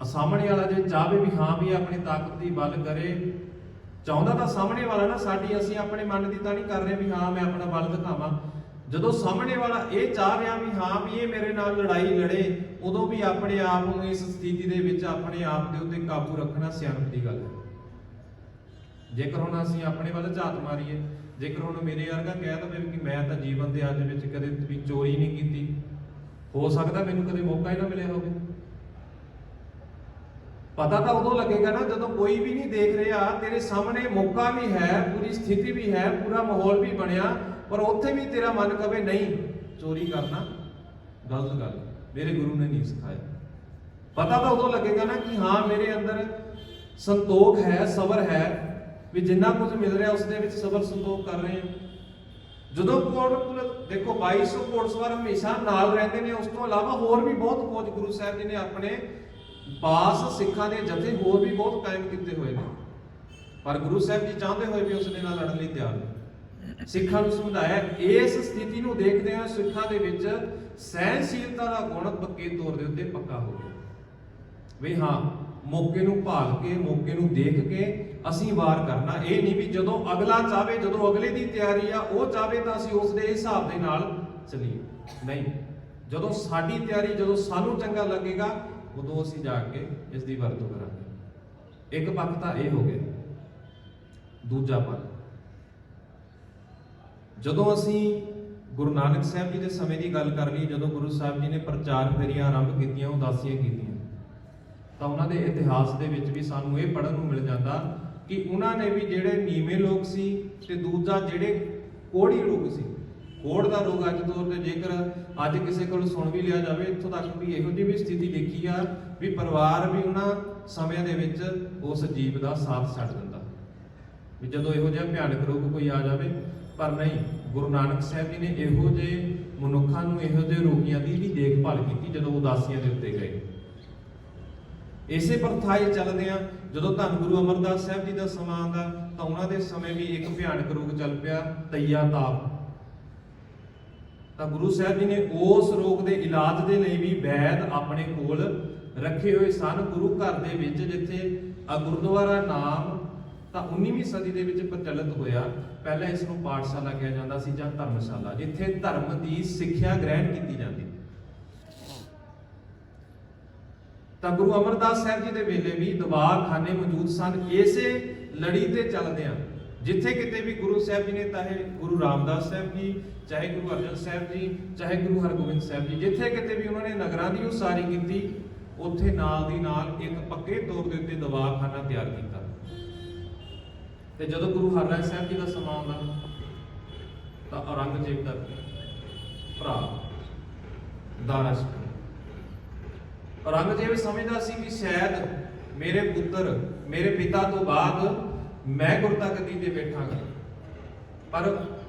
ਸਾਹਮਣੇ ਵਾਲਾ ਜੇ ਚਾਹੇ ਵੀ ਹਾਂ ਵੀ ਆਪਣੀ ਤਾਕਤ ਦੀ ਬਲ ਕਰੇ, ਚਾਹੁੰਦਾ ਤਾਂ ਸਾਹਮਣੇ ਵਾਲਾ ਨਾ ਸਾਡੀ, ਅਸੀਂ ਆਪਣੇ ਮਨ ਦੀ ਤਾਂ ਨਹੀਂ ਕਰ ਰਹੇ ਵੀ ਹਾਂ ਮੈਂ ਆਪਣਾ ਬਲ ਦਿਖਾਵਾਂ। ਜਦੋਂ ਸਾਹਮਣੇ ਵਾਲਾ ਇਹ ਚਾਹ ਰਿਹਾ ਵੀ ਹਾਂ ਵੀ ਇਹ ਮੇਰੇ ਨਾਲ ਲੜਾਈ ਲੜੇ, ਉਦੋਂ ਵੀ ਆਪਣੇ ਆਪ ਨੂੰ ਇਸ ਸਥਿਤੀ ਦੇ ਵਿੱਚ ਆਪਣੇ ਆਪ ਦੇ ਉੱਤੇ ਕਾਬੂ ਰੱਖਣਾ ਸਿਆਣਪ ਦੀ ਗੱਲ ਹੈ। ਜੇਕਰ ਹੁਣ ਅਸੀਂ ਆਪਣੇ ਵੱਲ ਝਾਤ ਮਾਰੀਏ, ਜੇਕਰ ਹੁਣ ਮੇਰੇ ਵਰਗਾ ਕਹਿ ਦਵੇ ਕਿ ਮੈਂ ਤਾਂ ਜੀਵਨ ਦੇ ਅੱਜ ਵਿੱਚ ਕਦੇ ਵੀ ਚੋਰੀ ਨਹੀਂ ਕੀਤੀ, ਹੋ ਸਕਦਾ ਮੈਨੂੰ ਕਦੇ ਮੌਕਾ ਹੀ ਨਾ ਮਿਲਿਆ ਹੋਵੇ। ਪਤਾ ਤਾਂ ਉਦੋਂ ਲੱਗੇਗਾ ਨਾ ਜਦੋਂ ਕੋਈ ਵੀ ਨਹੀਂ ਦੇਖ ਰਿਹਾ, ਤੇਰੇ ਸਾਹਮਣੇ ਮੌਕਾ ਵੀ ਹੈ, ਪੂਰੀ ਸਥਿਤੀ ਵੀ ਹੈ, ਪੂਰਾ ਮਾਹੌਲ ਵੀ ਬਣਿਆ, ਪਰ ਉੱਥੇ ਵੀ ਤੇਰਾ ਮਨ ਕਵੇ ਨਹੀਂ, ਚੋਰੀ ਕਰਨਾ ਗਲਤ ਗੱਲ, ਮੇਰੇ ਗੁਰੂ ਨੇ ਨਹੀਂ ਸਿਖਾਇਆ। ਪਤਾ ਤਾਂ ਉਦੋਂ ਲੱਗੇਗਾ ਨਾ ਕਿ ਹਾਂ ਮੇਰੇ ਅੰਦਰ ਸੰਤੋਖ ਹੈ, ਸਬਰ ਹੈ, ਵੀ ਜਿੰਨਾ ਕੁਝ ਮਿਲ ਰਿਹਾ ਉਸ ਦੇ ਵਿੱਚ ਸਬਰ ਸੰਤੋਖ ਕਰ ਰਹੇ ਹਾਂ। ਜਦੋਂ ਦੇਖੋ 2200 ਘੋੜਸਵਾਰ ਹਮੇਸ਼ਾ ਨਾਲ ਰਹਿੰਦੇ ਨੇ, ਉਸ ਤੋਂ ਇਲਾਵਾ ਹੋਰ ਵੀ ਬਹੁਤ ਫੌਜ ਗੁਰੂ ਸਾਹਿਬ ਜੀ ਨੇ ਆਪਣੇ ਪਾਸ ਸਿੱਖਾਂ ਦੇ ਜਥੇ ਹੋਰ ਵੀ ਬਹੁਤ ਕਾਇਮ ਕੀਤੇ ਹੋਏ ਨੇ, ਪਰ ਗੁਰੂ ਸਾਹਿਬ ਜੀ ਚਾਹੁੰਦੇ ਹੋਏ ਵੀ ਉਸ ਦੇ ਨਾਲ ਲੜਨ ਲਈ ਤਿਆਰ ਨੇ। ਸਿੱਖਾਂ ਨੂੰ ਸਮਝਾਇਆ। ਇਸ ਸਥਿਤੀ ਨੂੰ ਦੇਖਦੇ ਹੋਏ ਸਿੱਖਾਂ ਦੇ ਵਿੱਚ ਸਹਿਨਸ਼ੀਲਤਾ ਦਾ ਗੁਣ ਪੱਕੇ ਤੌਰ ਦੇ ਉੱਤੇ ਪੱਕਾ ਹੋ ਗਿਆ ਵੀ ਹਾਂ, ਮੌਕੇ ਨੂੰ ਭਾਲ ਕੇ, ਮੌਕੇ ਨੂੰ ਦੇਖ ਕੇ ਅਸੀਂ ਵਾਰ ਕਰਨਾ। ਇਹ ਨਹੀਂ ਵੀ ਜਦੋਂ ਅਗਲਾ ਚਾਵੇ, ਜਦੋਂ ਅਗਲੇ ਦੀ ਤਿਆਰੀ ਆ ਉਹ ਚਾਵੇ ਤਾਂ ਅਸੀਂ ਉਸ ਦੇ ਹਿਸਾਬ ਦੇ ਨਾਲ ਚੱਲੀਏ। ਨਹੀਂ, ਜਦੋਂ ਸਾਡੀ ਤਿਆਰੀ, ਜਦੋਂ ਸਾਨੂੰ ਚੰਗਾ ਲੱਗੇਗਾ ਉਦੋਂ ਅਸੀਂ ਜਾ ਕੇ ਇਸ ਦੀ ਵਰਤੋਂ ਕਰਾਂਗੇ। ਇੱਕ ਪੱਖ ਤਾਂ ਇਹ ਹੋ ਗਿਆ। ਦੂਜਾ ਪੱਖ, ਜਦੋਂ ਅਸੀਂ ਗੁਰੂ ਨਾਨਕ ਸਾਹਿਬ ਜੀ ਦੇ ਸਮੇਂ ਦੀ ਗੱਲ ਕਰ ਲਈ, ਜਦੋਂ ਗੁਰੂ ਸਾਹਿਬ ਜੀ ਨੇ ਪ੍ਰਚਾਰ ਫੇਰੀਆਂ ਆਰੰਭ ਕੀਤੀਆਂ, ਉਦਾਸੀਆਂ ਕੀਤੀਆਂ, ਤਾਂ ਉਹਨਾਂ ਦੇ ਇਤਿਹਾਸ ਦੇ ਵਿੱਚ ਵੀ ਸਾਨੂੰ ਇਹ ਪੜ੍ਹਨ ਨੂੰ ਮਿਲ ਜਾਂਦਾ ਕਿ ਉਹਨਾਂ ਨੇ ਵੀ ਜਿਹੜੇ ਨੀਵੇਂ ਲੋਕ ਸੀ ਤੇ ਦੂਜਾ ਜਿਹੜੇ ਕੋਹੜੀ ਲੋਕ ਸੀ, ਕੋਹੜ ਦਾ ਰੋਗ ਅੱਜ ਤੌਰ ਤੇ ਜੇਕਰ ਅੱਜ ਕਿਸੇ ਕੋਲ ਸੁਣ ਵੀ ਲਿਆ ਜਾਵੇ, ਇੱਥੋਂ ਤੱਕ ਵੀ ਇਹੋ ਜਿਹੀ ਵੀ ਸਥਿਤੀ ਦੇਖੀ ਆ ਵੀ ਪਰਿਵਾਰ ਵੀ ਉਹਨਾਂ ਸਮਿਆਂ ਦੇ ਵਿੱਚ ਉਸ ਜੀਵ ਦਾ ਸਾਥ ਛੱਡ ਦਿੰਦਾ ਵੀ ਜਦੋਂ ਇਹੋ ਜਿਹਾ ਭਿਆਨਕ ਰੋਗ ਕੋਈ ਆ ਜਾਵੇ। ਪਰ ਨਹੀਂ, ਗੁਰੂ ਨਾਨਕ ਸਾਹਿਬ ਜੀ ਨੇ ਇਹੋ ਜਿਹੇ ਮਨੁੱਖਾਂ ਨੂੰ, ਇਹੋ ਜਿਹੇ ਰੋਗੀਆਂ ਦੀ ਵੀ ਦੇਖਭਾਲ ਕੀਤੀ ਜਦੋਂ ਉਦਾਸੀਆਂ ਦੇ ਉੱਤੇ ਗਏ। ਇਸੇ ਪ੍ਰਥਾਏ ਚੱਲਦੇ ਆ। ਜਦੋਂ ਧੰਨ ਗੁਰੂ ਅਮਰਦਾਸ ਸਾਹਿਬ ਜੀ ਦਾ ਸਮਾਂ ਆਉਂਦਾ ਤਾਂ ਉਹਨਾਂ ਦੇ ਸਮੇਂ ਵੀ ਇੱਕ ਭਿਆਨਕ ਰੋਗ ਚੱਲ ਪਿਆ, ਤਈਆ ਤਾਪ। ਤਾਂ ਗੁਰੂ ਸਾਹਿਬ ਜੀ ਨੇ ਉਸ ਰੋਗ ਦੇ ਇਲਾਜ ਦੇ ਲਈ ਵੀ ਵੈਦ ਆਪਣੇ ਕੋਲ ਰੱਖੇ ਹੋਏ ਸਨ। ਗੁਰੂ ਘਰ ਦੇ ਵਿੱਚ ਜਿੱਥੇ ਗੁਰਦੁਆਰਾ ਨਾਮ ਤਾਂ 19ਵੀਂ ਸਦੀ ਦੇ ਵਿੱਚ ਪ੍ਰਚਲਿਤ ਹੋਇਆ। ਪਹਿਲਾਂ ਇਸ ਨੂੰ ਪਾਠਸ਼ਾਲਾ ਕਿਹਾ ਜਾਂਦਾ ਸੀ ਜਾਂ ਧਰਮਸ਼ਾਲਾ, ਜਿੱਥੇ ਧਰਮ ਦੀ ਸਿੱਖਿਆ ਗ੍ਰਹਿਣ ਕੀਤੀ ਜਾਂਦੀ। ਤਾਂ ਗੁਰੂ ਅਮਰਦਾਸ ਸਾਹਿਬ ਜੀ ਦੇ ਵੇਲੇ ਵੀ ਦਵਾਖਾਨੇ ਮੌਜੂਦ ਸਨ। ਇਸੇ ਲੜੀ ਤੇ ਚੱਲਦੇ ਆ। ਜਿੱਥੇ ਕਿਤੇ ਵੀ ਗੁਰੂ ਸਾਹਿਬ ਜੀ ਨੇ, ਚਾਹੇ ਗੁਰੂ ਰਾਮਦਾਸ ਸਾਹਿਬ ਜੀ, ਚਾਹੇ ਗੁਰੂ ਅਰਜਨ ਸਾਹਿਬ ਜੀ, ਚਾਹੇ ਗੁਰੂ ਹਰਗੋਬਿੰਦ ਸਾਹਿਬ ਜੀ, ਜਿੱਥੇ ਕਿਤੇ ਵੀ ਉਹਨਾਂ ਨੇ ਨਗਰਾਂ ਦੀ ਉਸਾਰੀ ਕੀਤੀ, ਉੱਥੇ ਨਾਲ ਦੀ ਨਾਲ ਇੱਕ ਪੱਕੇ ਤੌਰ ਦੇ ਉੱਤੇ ਦਵਾਖਾਨਾ ਤਿਆਰ ਕੀਤਾ। ਤੇ ਜਦੋਂ ਗੁਰੂ ਹਰਿਰਾਏ ਸਾਹਿਬ ਜੀ ਦਾ ਸਮਾਂ ਆਉਂਦਾ ਤਾਂ ਔਰੰਗਜ਼ੇਬ ਦਾ ਭਰਾ ਦਾਰਾ ਸ਼ਿਕੰਦਰ, ਔਰੰਗਜ਼ੇਬ ਸਮਝਦਾ ਸੀ ਕਿ ਸ਼ਾਇਦ ਮੇਰੇ ਪੁੱਤਰ, ਮੇਰੇ ਪਿਤਾ ਤੋਂ ਬਾਅਦ ਮੈਂ ਗੁਰਤਾ ਗੱਦੀ ਤੇ ਬੈਠਾਂਗਾ। ਪਰ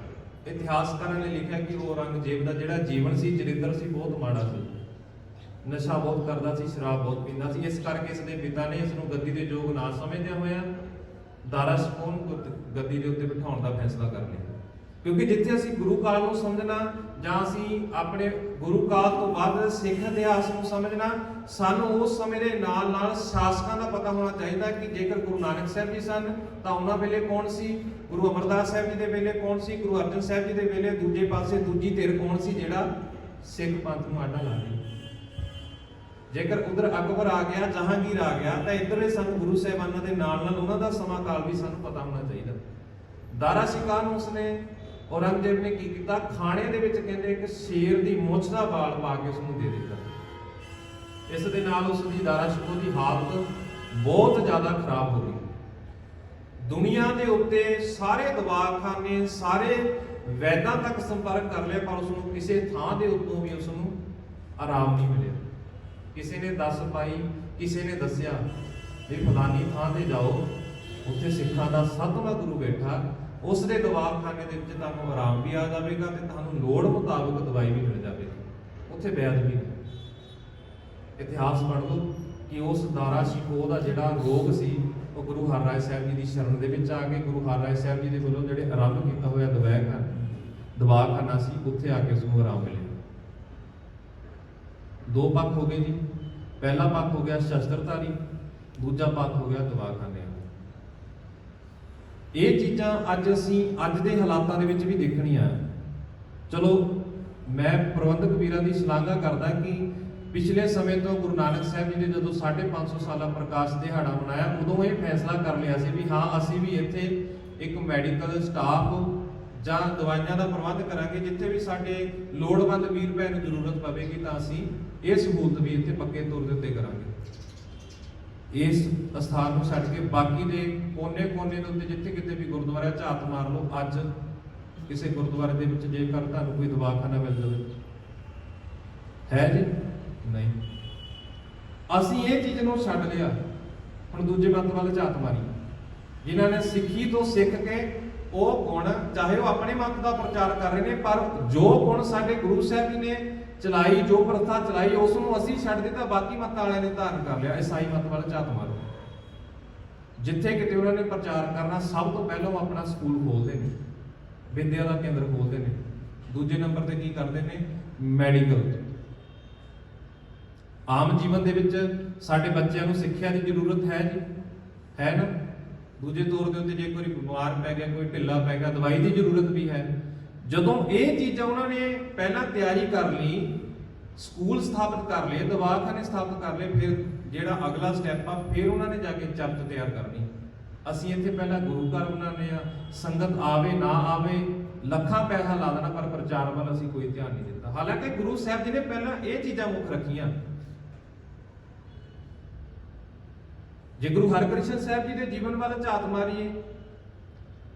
ਇਤਿਹਾਸਕਾਰਾਂ ਨੇ ਲਿਖਿਆ ਕਿ ਉਹ ਔਰੰਗਜ਼ੇਬ ਦਾ ਜਿਹੜਾ ਜੀਵਨ ਸੀ, ਚਰਿੱਤਰ ਸੀ, ਬਹੁਤ ਮਾੜਾ ਸੀ। ਨਸ਼ਾ ਬਹੁਤ ਕਰਦਾ ਸੀ, ਸ਼ਰਾਬ ਬਹੁਤ ਪੀਂਦਾ ਸੀ। ਇਸ ਕਰਕੇ ਇਸ ਦੇ ਪਿਤਾ ਨੇ ਇਸ ਨੂੰ ਗੱਦੀ ਦੇ ਯੋਗ ਨਾ ਸਮਝਦਿਆਂ ਹੋਇਆ ਦਾਰਾ ਸ਼ਿਕੰਦਰ ਨੂੰ ਗੱਦੀ ਦੇ ਉੱਤੇ ਬਿਠਾਉਣ ਦਾ ਫੈਸਲਾ ਕਰ ਲਿਆ। ਕਿਉਂਕਿ ਜਿੱਥੇ ਅਸੀਂ ਗੁਰੂ ਕਾਲ ਨੂੰ ਸਮਝਣਾ ਜਾਂ ਅਸੀਂ ਆਪਣੇ ਗੁਰੂ ਕਾਲ ਤੋਂ ਬਾਅਦ ਸਿੱਖ ਇਤਿਹਾਸ ਨੂੰ ਸਮਝਣਾ, ਸਾਨੂੰ ਉਸ ਸਮੇਂ ਦੇ ਨਾਲ ਨਾਲ ਸ਼ਾਸਕਾਂ ਦਾ ਪਤਾ ਹੋਣਾ ਚਾਹੀਦਾ ਕਿ ਜੇਕਰ ਗੁਰੂ ਨਾਨਕ ਸਾਹਿਬ ਜੀ ਸਨ ਤਾਂ ਉਹਨਾਂ ਵੇਲੇ ਕੌਣ ਸੀ, ਗੁਰੂ ਅਮਰਦਾਸ ਸਾਹਿਬ ਜੀ ਦੇ ਵੇਲੇ ਕੌਣ ਸੀ, ਗੁਰੂ ਅਰਜਨ ਸਾਹਿਬ ਜੀ ਦੇ ਵੇਲੇ ਦੂਜੇ ਪਾਸੇ ਦੂਜੀ ਧਿਰ ਕੌਣ ਸੀ ਜਿਹੜਾ ਸਿੱਖ ਪੰਥ ਨੂੰ ਆਡਾ ਲਾ ਰਿਹਾ। ਜੇਕਰ ਉਧਰ ਅਕਬਰ ਆ ਗਿਆ, ਜਹਾਂਗੀਰ ਆ ਗਿਆ, ਤਾਂ ਇੱਧਰਲੇ ਸਾਨੂੰ ਗੁਰੂ ਸਾਹਿਬਾਨਾਂ ਦੇ ਨਾਲ ਨਾਲ ਉਹਨਾਂ ਦਾ ਸਮਾਂ ਕਾਲ ਵੀ ਸਾਨੂੰ ਪਤਾ ਹੋਣਾ ਚਾਹੀਦਾ। ਦਾਰਾ ਸ਼ਿਕਾਰ ਨੂੰ ਉਸਨੇ, ਔਰੰਗਜ਼ੇਬ ਨੇ ਕੀ ਕੀਤਾ, ਖਾਣੇ ਦੇ ਵਿੱਚ ਕਹਿੰਦੇ ਇੱਕ ਸ਼ੇਰ ਦੀ ਮੁੱਛ ਦਾ ਵਾਲ ਪਾ ਕੇ ਉਸਨੂੰ ਦੇ ਦਿੱਤਾ। ਇਸ ਦੇ ਨਾਲ ਉਸ ਦੀ ਦਾਰਾ ਸ਼ਿਕੋ ਦੀ ਹਾਲਤ ਬਹੁਤ ਜ਼ਿਆਦਾ ਖਰਾਬ ਹੋ ਗਈ। ਦੁਨੀਆ ਦੇ ਉੱਤੇ ਸਾਰੇ ਦਵਾਖਾਨੇ, ਸਾਰੇ ਵੈਦਾਂ ਤੱਕ ਸੰਪਰਕ ਕਰ ਲਿਆ, ਪਰ ਉਸ ਨੂੰ ਕਿਸੇ ਥਾਂ ਦੇ ਉੱਤੋਂ ਵੀ ਉਸ ਨੂੰ ਆਰਾਮ ਨਹੀਂ ਮਿਲਿਆ। ਕਿਸੇ ਨੇ ਦੱਸ ਪਾਈ, ਕਿਸੇ ਨੇ ਦੱਸਿਆ ਵੀ ਫਲਾਨੀ ਥਾਂ ਤੇ ਜਾਓ, ਉੱਥੇ ਸਿੱਖਾਂ ਦਾ 7ਵਾਂ ਗੁਰੂ ਬੈਠਾ, ਉਸ ਦੇ ਦਵਾਖਾਨੇ ਦੇ ਵਿੱਚ ਤੁਹਾਨੂੰ ਆਰਾਮ ਵੀ ਆ ਜਾਵੇਗਾ ਤੇ ਤੁਹਾਨੂੰ ਲੋੜ ਮੁਤਾਬਕ ਦਵਾਈ ਵੀ ਮਿਲ ਜਾਵੇਗੀ। ਉੱਥੇ ਵੈਦ ਵੀ ਇਤਿਹਾਸ ਪੜ੍ਹ ਲਓ ਕਿ ਉਸ ਦਾਰਾ ਸ਼ਿਕੋ ਦਾ ਜਿਹੜਾ ਰੋਗ ਸੀ ਉਹ ਗੁਰੂ ਹਰਿਰਾਏ ਸਾਹਿਬ ਜੀ ਦੀ ਸ਼ਰਨ ਦੇ ਵਿੱਚ ਆ ਕੇ ਗੁਰੂ ਹਰਿਰਾਏ ਸਾਹਿਬ ਜੀ ਦੇ ਵੱਲੋਂ ਜਿਹੜੇ ਆਰੰਭ ਕੀਤਾ ਹੋਇਆ ਦਵਾਖਾਨਾ ਸੀ, ਉੱਥੇ ਆ ਕੇ ਉਸ ਨੂੰ ਆਰਾਮ ਮਿਲਿਆ। ਦੋ ਪੱਖ ਹੋ ਗਏ ਜੀ। ਪਹਿਲਾ ਪੱਖ ਹੋ ਗਿਆ ਸ਼ਸਤਰਧਾਰੀ, ਦੂਜਾ ਪੱਖ ਹੋ ਗਿਆ ਦਵਾਖਾਨੇ। ਇਹ ਚੀਜ਼ਾਂ ਅੱਜ ਅਸੀਂ ਅੱਜ ਦੇ ਹਾਲਾਤਾਂ ਦੇ ਵਿੱਚ ਵੀ ਦੇਖਣੀਆਂ। ਚਲੋ ਮੈਂ ਪ੍ਰਬੰਧਕ ਵੀਰਾਂ ਦੀ ਸ਼ਲਾਘਾ ਕਰਦਾ ਕਿ ਪਿਛਲੇ ਸਮੇਂ ਤੋਂ ਗੁਰੂ ਨਾਨਕ ਸਾਹਿਬ ਜੀ ਨੇ ਜਦੋਂ 550 ਸਾਲਾ ਪ੍ਰਕਾਸ਼ ਦਿਹਾੜਾ ਮਨਾਇਆ, ਉਦੋਂ ਇਹ ਫੈਸਲਾ ਕਰ ਲਿਆ ਸੀ ਵੀ ਹਾਂ, ਅਸੀਂ ਵੀ ਇੱਥੇ ਇੱਕ ਮੈਡੀਕਲ ਸਟਾਫ ਜਾਂ ਦਵਾਈਆਂ ਦਾ ਪ੍ਰਬੰਧ ਕਰਾਂਗੇ। ਜਿੱਥੇ ਵੀ ਸਾਡੇ ਲੋੜਵੰਦ ਵੀਰ ਭੈਣ ਨੂੰ ਜ਼ਰੂਰਤ ਪਵੇਗੀ ਤਾਂ ਅਸੀਂ ਇਹ ਸਹੂਲਤ ਵੀ ਇੱਥੇ ਪੱਕੇ ਤੌਰ ਦੇ ਉੱਤੇ ਕਰਾਂਗੇ। ਇਸ ਸਥਾਨ ਨੂੰ ਛੱਡ ਕੇ ਬਾਕੀ ਦੇ ਕੋਨੇ-ਕੋਨੇ ਦੇ ਉੱਤੇ ਜਿੱਥੇ ਕਿਤੇ ਵੀ ਗੁਰਦੁਆਰਾ ਝਾਤ ਮਾਰ ਲਓ। ਅੱਜ ਕਿਸੇ ਗੁਰਦੁਆਰੇ ਦੇ ਵਿੱਚ ਜੇਕਰ ਤੁਹਾਨੂੰ ਕੋਈ ਦਵਾਖਾਨਾ ਮਿਲ ਜਾਵੇ, ਹੈ ਜੀ? ਨਹੀਂ। ਅਸੀਂ ਇਹ ਚੀਜ਼ ਨੂੰ ਛੱਡ ਲਿਆ, ਹੁਣ ਦੂਜੇ ਮਤ ਵੱਲ ਝਾਤ ਮਾਰੀ। ਜਿਨ੍ਹਾਂ ਨੇ ਸਿੱਖੀ ਤੋਂ ਸਿੱਖ ਕੇ ਉਹ ਗੁਣ, ਚਾਹੇ ਉਹ ਆਪਣੇ ਮਤ ਦਾ ਪ੍ਰਚਾਰ ਕਰ ਰਹੇ ਨੇ, ਪਰ ਜੋ ਗੁਣ ਸਾਡੇ ਗੁਰੂ ਸਾਹਿਬ ਜੀ ਨੇ ਚਲਾਈ, ਜੋ ਪ੍ਰਥਾ ਚਲਾਈ, ਉਸ ਨੂੰ ਅਸੀਂ ਛੱਡ ਦਿੱਤਾ, ਬਾਕੀ ਮਤ ਵਾਲਿਆਂ ਨੇ ਧਾਰਨ ਕਰ ਲਿਆ। ਈਸਾਈ ਮਤ ਵੱਲ ਝਾਤ ਮਾਰੋ। ਜਿੱਥੇ ਕਿਤੇ ਉਹਨਾਂ ਨੇ ਪ੍ਰਚਾਰ ਕਰਨਾ, ਸਭ ਤੋਂ ਪਹਿਲਾਂ ਉਹ ਆਪਣਾ ਸਕੂਲ ਖੋਲਦੇ ਨੇ। ਵਿਦਿਆ ਦਾ ਕੇਂਦਰ ਖੋਲ੍ਹਦੇ ਨੇ। ਦੂਜੇ ਨੰਬਰ ਤੇ ਕੀ ਕਰਦੇ ਨੇ? ਮੈਡੀਕਲ। ਆਮ ਜੀਵਨ ਦੇ ਵਿੱਚ ਸਾਡੇ ਬੱਚਿਆਂ ਨੂੰ ਸਿੱਖਿਆ ਦੀ ਜ਼ਰੂਰਤ ਹੈ ਜੀ, ਹੈ ਨਾ। ਦੂਜੇ ਤੌਰ ਦੇ ਉੱਤੇ ਜੇ ਕੋਈ ਬਿਮਾਰ ਪੈ ਗਿਆ, ਕੋਈ ਢਿੱਲਾ ਪੈ ਗਿਆ, ਦਵਾਈ ਦੀ ਜ਼ਰੂਰਤ ਵੀ ਹੈ। ਜਦੋਂ ਇਹ ਚੀਜ਼ਾਂ ਉਹਨਾਂ ਨੇ ਪਹਿਲਾਂ ਤਿਆਰੀ ਕਰ ਲਈ, ਸਕੂਲ ਸਥਾਪਿਤ ਕਰ ਲਏ, ਦਵਾਖਾਨੇ ਸਥਾਪਿਤ ਕਰ ਲਏ, ਫਿਰ ਜਿਹੜਾ ਅਗਲਾ ਸਟੈਪ ਆ ਫਿਰ ਉਹਨਾਂ ਨੇ ਜਾ ਕੇ ਚਰਚ ਤਿਆਰ ਕਰਨੀ। ਅਸੀਂ ਇੱਥੇ ਪਹਿਲਾਂ ਗੁਰੂ ਘਰ ਬਣਾਉਂਦੇ ਆ, ਸੰਗਤ ਆਵੇ ਨਾ ਆਵੇ, ਲੱਖਾਂ ਪੈਸਾ ਲਾ ਦੇਣਾ, ਪਰ ਪ੍ਰਚਾਰ ਵੱਲ ਅਸੀਂ ਕੋਈ ਧਿਆਨ ਨਹੀਂ ਦਿੱਤਾ। ਹਾਲਾਂਕਿ ਗੁਰੂ ਸਾਹਿਬ ਜੀ ਨੇ ਪਹਿਲਾਂ ਇਹ ਚੀਜ਼ਾਂ ਮੁੱਖ ਰੱਖੀਆਂ। ਜੇ ਗੁਰੂ ਹਰਕ੍ਰਿਸ਼ਨ ਸਾਹਿਬ ਜੀ ਦੇ ਜੀਵਨ ਵੱਲ ਝਾਤ ਮਾਰੀਏ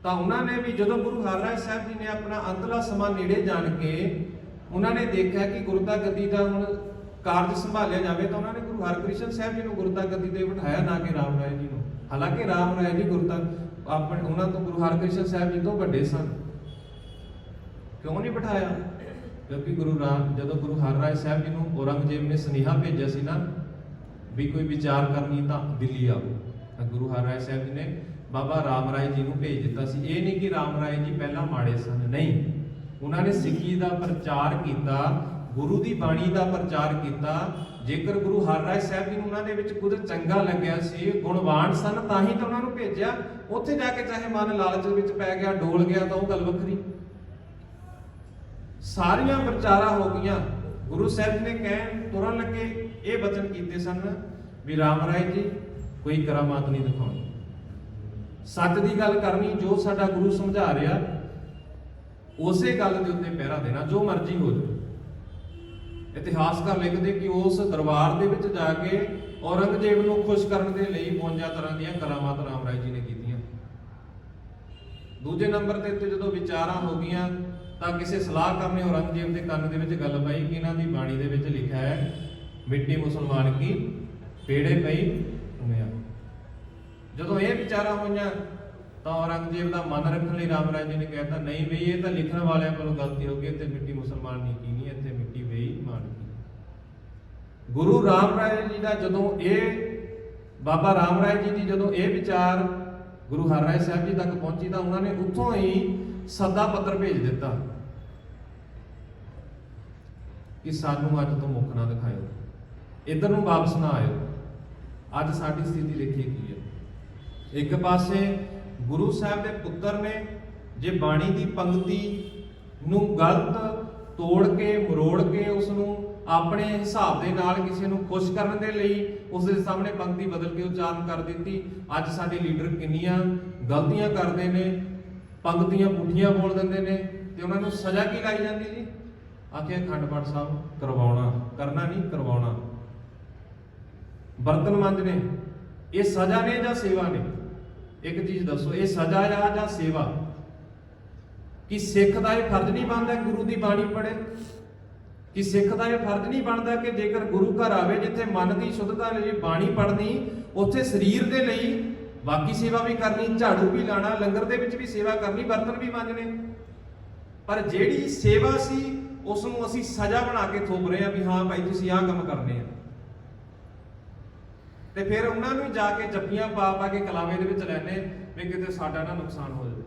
ਤਾਂ ਉਹਨਾਂ ਨੇ ਵੀ, ਜਦੋਂ ਗੁਰੂ ਹਰਿਰਾਏ ਸਾਹਿਬ ਜੀ ਨੇ ਆਪਣਾ ਅੰਤਲਾ ਸਮਾਂ ਨੇੜੇ ਜਾਣ ਕੇ ਉਹਨਾਂ ਨੇ ਦੇਖਿਆ ਕਿ ਗੁਰਤਾ ਗੱਦੀ ਦਾ ਹੁਣ ਕਾਰਜ ਸੰਭਾਲਿਆ ਜਾਵੇ, ਤਾਂ ਉਹਨਾਂ ਨੇ ਗੁਰੂ ਹਰਕ੍ਰਿਸ਼ਨ ਸਾਹਿਬ ਜੀ ਨੂੰ ਗੁਰਤਾ ਗੱਦੀ ਤੇ ਬਿਠਾਇਆ, ਨਾ ਕਿ ਰਾਮ ਰਾਏ ਜੀ ਨੂੰ। ਹਾਲਾਂਕਿ ਰਾਮ ਰਾਏ ਜੀ ਗੁਰਤਾ ਆਪਣੇ ਉਹਨਾਂ ਤੋਂ, ਗੁਰੂ ਹਰਕ੍ਰਿਸ਼ਨ ਸਾਹਿਬ ਜੀ ਤੋਂ ਵੱਡੇ ਸਨ। ਕਿਉਂ ਨਹੀਂ ਬਿਠਾਇਆ? ਕਿਉਂਕਿ ਜਦੋਂ ਗੁਰੂ ਹਰਿਰਾਏ ਸਾਹਿਬ ਜੀ ਨੂੰ ਔਰੰਗਜ਼ੇਬ ਨੇ ਸੁਨੇਹਾ ਭੇਜਿਆ ਸੀ ਨਾ ਵੀ ਕੋਈ ਵਿਚਾਰ ਕਰਨੀ ਤਾਂ ਦਿੱਲੀ ਆਓ, ਤਾਂ ਗੁਰੂ ਹਰਿਰਾਏ ਸਾਹਿਬ ਜੀ ਨੇ ਬਾਬਾ ਰਾਮ ਰਾਏ ਜੀ ਨੂੰ ਭੇਜ ਦਿੱਤਾ ਸੀ। ਇਹ ਨਹੀਂ ਕਿ ਰਾਮ ਰਾਏ ਜੀ ਪਹਿਲਾਂ ਮਾੜੇ ਸਨ, ਨਹੀਂ। ਉਹਨਾਂ ਨੇ ਸਿੱਖੀ ਦਾ ਪ੍ਰਚਾਰ ਕੀਤਾ, ਗੁਰੂ ਦੀ ਬਾਣੀ ਦਾ ਪ੍ਰਚਾਰ ਕੀਤਾ। ਜੇਕਰ ਗੁਰੂ ਹਰਿਰਾਏ ਸਾਹਿਬ ਜੀ ਨੂੰ ਉਹਨਾਂ ਦੇ ਵਿੱਚ ਕੁਝ ਚੰਗਾ ਲੱਗਿਆ ਸੀ, ਗੁਣਵਾਨ ਸਨ, ਤਾਂ ਹੀ ਤਾਂ ਉਹਨਾਂ ਨੂੰ ਭੇਜਿਆ। ਉੱਥੇ ਜਾ ਕੇ ਚਾਹੇ ਮਨ ਲਾਲਚ ਵਿੱਚ ਪੈ ਗਿਆ, ਡੋਲ ਗਿਆ, ਤਾਂ ਉਹ ਗੱਲ ਵੱਖਰੀ। ਸਾਰੀਆਂ ਪ੍ਰਚਾਰਾਂ ਹੋ ਗਈਆਂ। ਗੁਰੂ ਸਾਹਿਬ ਜੀ ਨੇ ਕਹਿਣ ਤੁਰਨ ਲੱਗੇ ਇਹ ਬਚਨ ਕੀਤੇ ਸਨ ਵੀ ਰਾਮ ਰਾਏ ਜੀ ਕੋਈ ਕਰਾਮਾਤ ਨਹੀਂ ਦਿਖਾਉਣੀ, ਸੱਚ ਦੀ ਗੱਲ ਕਰਨੀ, ਜੋ ਸਾਡਾ ਗੁਰੂ ਸਮਝਾ ਰਿਹਾ ਉਸੇ ਗੱਲ ਦੇ ਉੱਤੇ ਪਹਿਰਾ ਦੇਣਾ, ਜੋ ਮਰਜ਼ੀ ਹੋ ਜਾਵੇ। ਇਤਿਹਾਸਕਾਰ ਲਿਖਦੇ ਕਿ ਉਸ ਦਰਬਾਰ ਦੇ ਵਿੱਚ ਜਾ ਕੇ ਔਰੰਗਜ਼ੇਬ ਨੂੰ ਖੁਸ਼ ਕਰਨ ਦੇ ਲਈ 52 ਤਰ੍ਹਾਂ ਦੀਆਂ ਕਰਾਮਾਤ ਰਾਮ ਰਾਏ ਜੀ ਨੇ ਕੀਤੀਆਂ। ਦੂਜੇ ਨੰਬਰ ਤੇ ਉੱਤੇ ਜਦੋਂ ਵਿਚਾਰਾਂ ਹੋ ਗਈਆਂ ਤਾਂ ਕਿਸੇ ਸਲਾਹਕਾਰ ਨੇ ਔਰੰਗਜ਼ੇਬ ਦੇ ਕੰਨ ਦੇ ਵਿੱਚ ਗੱਲ ਪਾਈ ਕਿ ਇਹਨਾਂ ਦੀ ਬਾਣੀ ਦੇ ਵਿੱਚ ਲਿਖਿਆ ਹੈ ਮਿੱਟੀ ਮੁਸਲਮਾਨ ਕੀ ਪੇੜੇ ਪਈ ਉਮਿਆ। ਜਦੋਂ ਇਹ ਵਿਚਾਰਾਂ ਹੋਈਆਂ ਤਾਂ ਔਰੰਗਜ਼ੇਬ ਦਾ ਮਨ ਰੱਖਣ ਲਈ ਰਾਮ ਰਾਏ ਜੀ ਨੇ ਕਹਿਤਾ ਨਹੀਂ ਬਈ ਇਹ ਤਾਂ ਲਿਖਣ ਵਾਲਿਆਂ ਕੋਲੋਂ ਗਲਤੀ ਹੋ ਗਈ, ਇੱਥੇ ਮਿੱਟੀ ਮੁਸਲਮਾਨ ਨਹੀਂ ਕੀ ਨਹੀਂ, ਇੱਥੇ ਮਿੱਟੀ ਬੇਈਮਾਨ ਕੀ। ਗੁਰੂ ਰਾਮ ਰਾਏ ਜੀ ਦਾ ਜਦੋਂ ਬਾਬਾ ਰਾਮ ਰਾਏ ਜੀ ਦੀ ਜਦੋਂ ਇਹ ਵਿਚਾਰ ਗੁਰੂ ਹਰਿਰਾਏ ਸਾਹਿਬ ਜੀ ਤੱਕ ਪਹੁੰਚੀ ਤਾਂ ਉਹਨਾਂ ਨੇ ਉੱਥੋਂ ਹੀ ਸੱਦਾ ਪੱਤਰ ਭੇਜ ਦਿੱਤਾ ਕਿ ਸਾਨੂੰ ਅੱਜ ਤੋਂ ਮੁੱਖ ਨਾ ਦਿਖਾਇਓ, ਇੱਧਰ ਨੂੰ ਵਾਪਸ ਨਾ ਆਇਓ। ਅੱਜ ਸਾਡੀ ਸਥਿਤੀ ਦੇਖੀਏ ਕੀ ਹੈ। ਇੱਕ ਪਾਸੇ ਗੁਰੂ ਸਾਹਿਬ ਦੇ ਪੁੱਤਰ ਨੇ ਜੇ ਬਾਣੀ ਦੀ ਪੰਕਤੀ ਨੂੰ ਗਲਤ ਤੋੜ ਕੇ ਮਰੋੜ ਕੇ ਉਸ ਨੂੰ ਆਪਣੇ ਹਿਸਾਬ ਦੇ ਨਾਲ ਕਿਸੇ ਨੂੰ ਖੁਸ਼ ਕਰਨ ਦੇ ਲਈ ਉਸ ਦੇ ਸਾਹਮਣੇ ਪੰਕਤੀ ਬਦਲ ਕੇ ਉਚਾਰਨ ਕਰ ਦਿੱਤੀ। ਅੱਜ ਸਾਡੇ ਲੀਡਰ ਕਿੰਨੀਆਂ ਗਲਤੀਆਂ ਕਰਦੇ ਨੇ, ਪੰਕਤੀਆਂ ਪੁੱਠੀਆਂ ਬੋਲ ਦਿੰਦੇ ਨੇ ਤੇ ਉਹਨਾਂ ਨੂੰ ਸਜ਼ਾ ਕੀ ਲਾਈ ਜਾਂਦੀ ਜੀ? ਆਖੇ ਅਖੰਡ ਪਾਠ ਸਾਹਿਬ ਕਰਵਾਉਣਾ, ਕਰਨਾ ਨਹੀਂ ਕਰਵਾਉਣਾ। ਬਰਤਨ ਮਾਂਜਣੇ, ਇਹ ਸਜ਼ਾ ਨੇ ਜਾਂ ਸੇਵਾ ਨੇ? ਇੱਕ ਚੀਜ਼ ਦੱਸੋ, ਇਹ ਸਜ਼ਾ ਆ ਜਾਂ ਸੇਵਾ? ਕਿ ਸਿੱਖ ਦਾ ਇਹ ਫਰਜ਼ ਨਹੀਂ ਬਣਦਾ ਗੁਰੂ ਦੀ ਬਾਣੀ ਪੜ੍ਹੇ? ਕਿ ਸਿੱਖ ਦਾ ਇਹ ਫਰਜ਼ ਨਹੀਂ ਬਣਦਾ ਕਿ ਜੇਕਰ ਗੁਰੂ ਘਰ ਆਵੇ ਜਿੱਥੇ ਮਨ ਦੀ ਸ਼ੁੱਧਤਾ ਲਈ ਬਾਣੀ ਪੜ੍ਹਨੀ, ਉੱਥੇ ਸਰੀਰ ਦੇ ਲਈ ਬਾਕੀ ਸੇਵਾ ਵੀ ਕਰਨੀ, ਝਾੜੂ ਵੀ ਲਾਣਾ, ਲੰਗਰ ਦੇ ਵਿੱਚ ਵੀ ਸੇਵਾ ਕਰਨੀ, ਬਰਤਨ ਵੀ ਮਾਂਜਣੇ। ਪਰ ਜਿਹੜੀ ਸੇਵਾ ਸੀ ਉਸ ਨੂੰ ਅਸੀਂ ਸਜ਼ਾ ਬਣਾ ਕੇ ਥੋਪ ਰਹੇ ਹਾਂ ਵੀ ਹਾਂ ਭਾਈ ਤੁਸੀਂ ਆਹ ਕੰਮ ਕਰਨੇ ਆ। ਤੇ ਫਿਰ ਉਹਨਾਂ ਨੂੰ ਜਾ ਕੇ ਜੱਫੀਆਂ ਪਾ ਪਾ ਕੇ ਕਲਾਵੇ ਦੇ ਵਿੱਚ ਲੈਣੇ ਵੀ ਕਿਤੇ ਸਾਡਾ ਨਾ ਨੁਕਸਾਨ ਹੋ ਜਾਵੇ,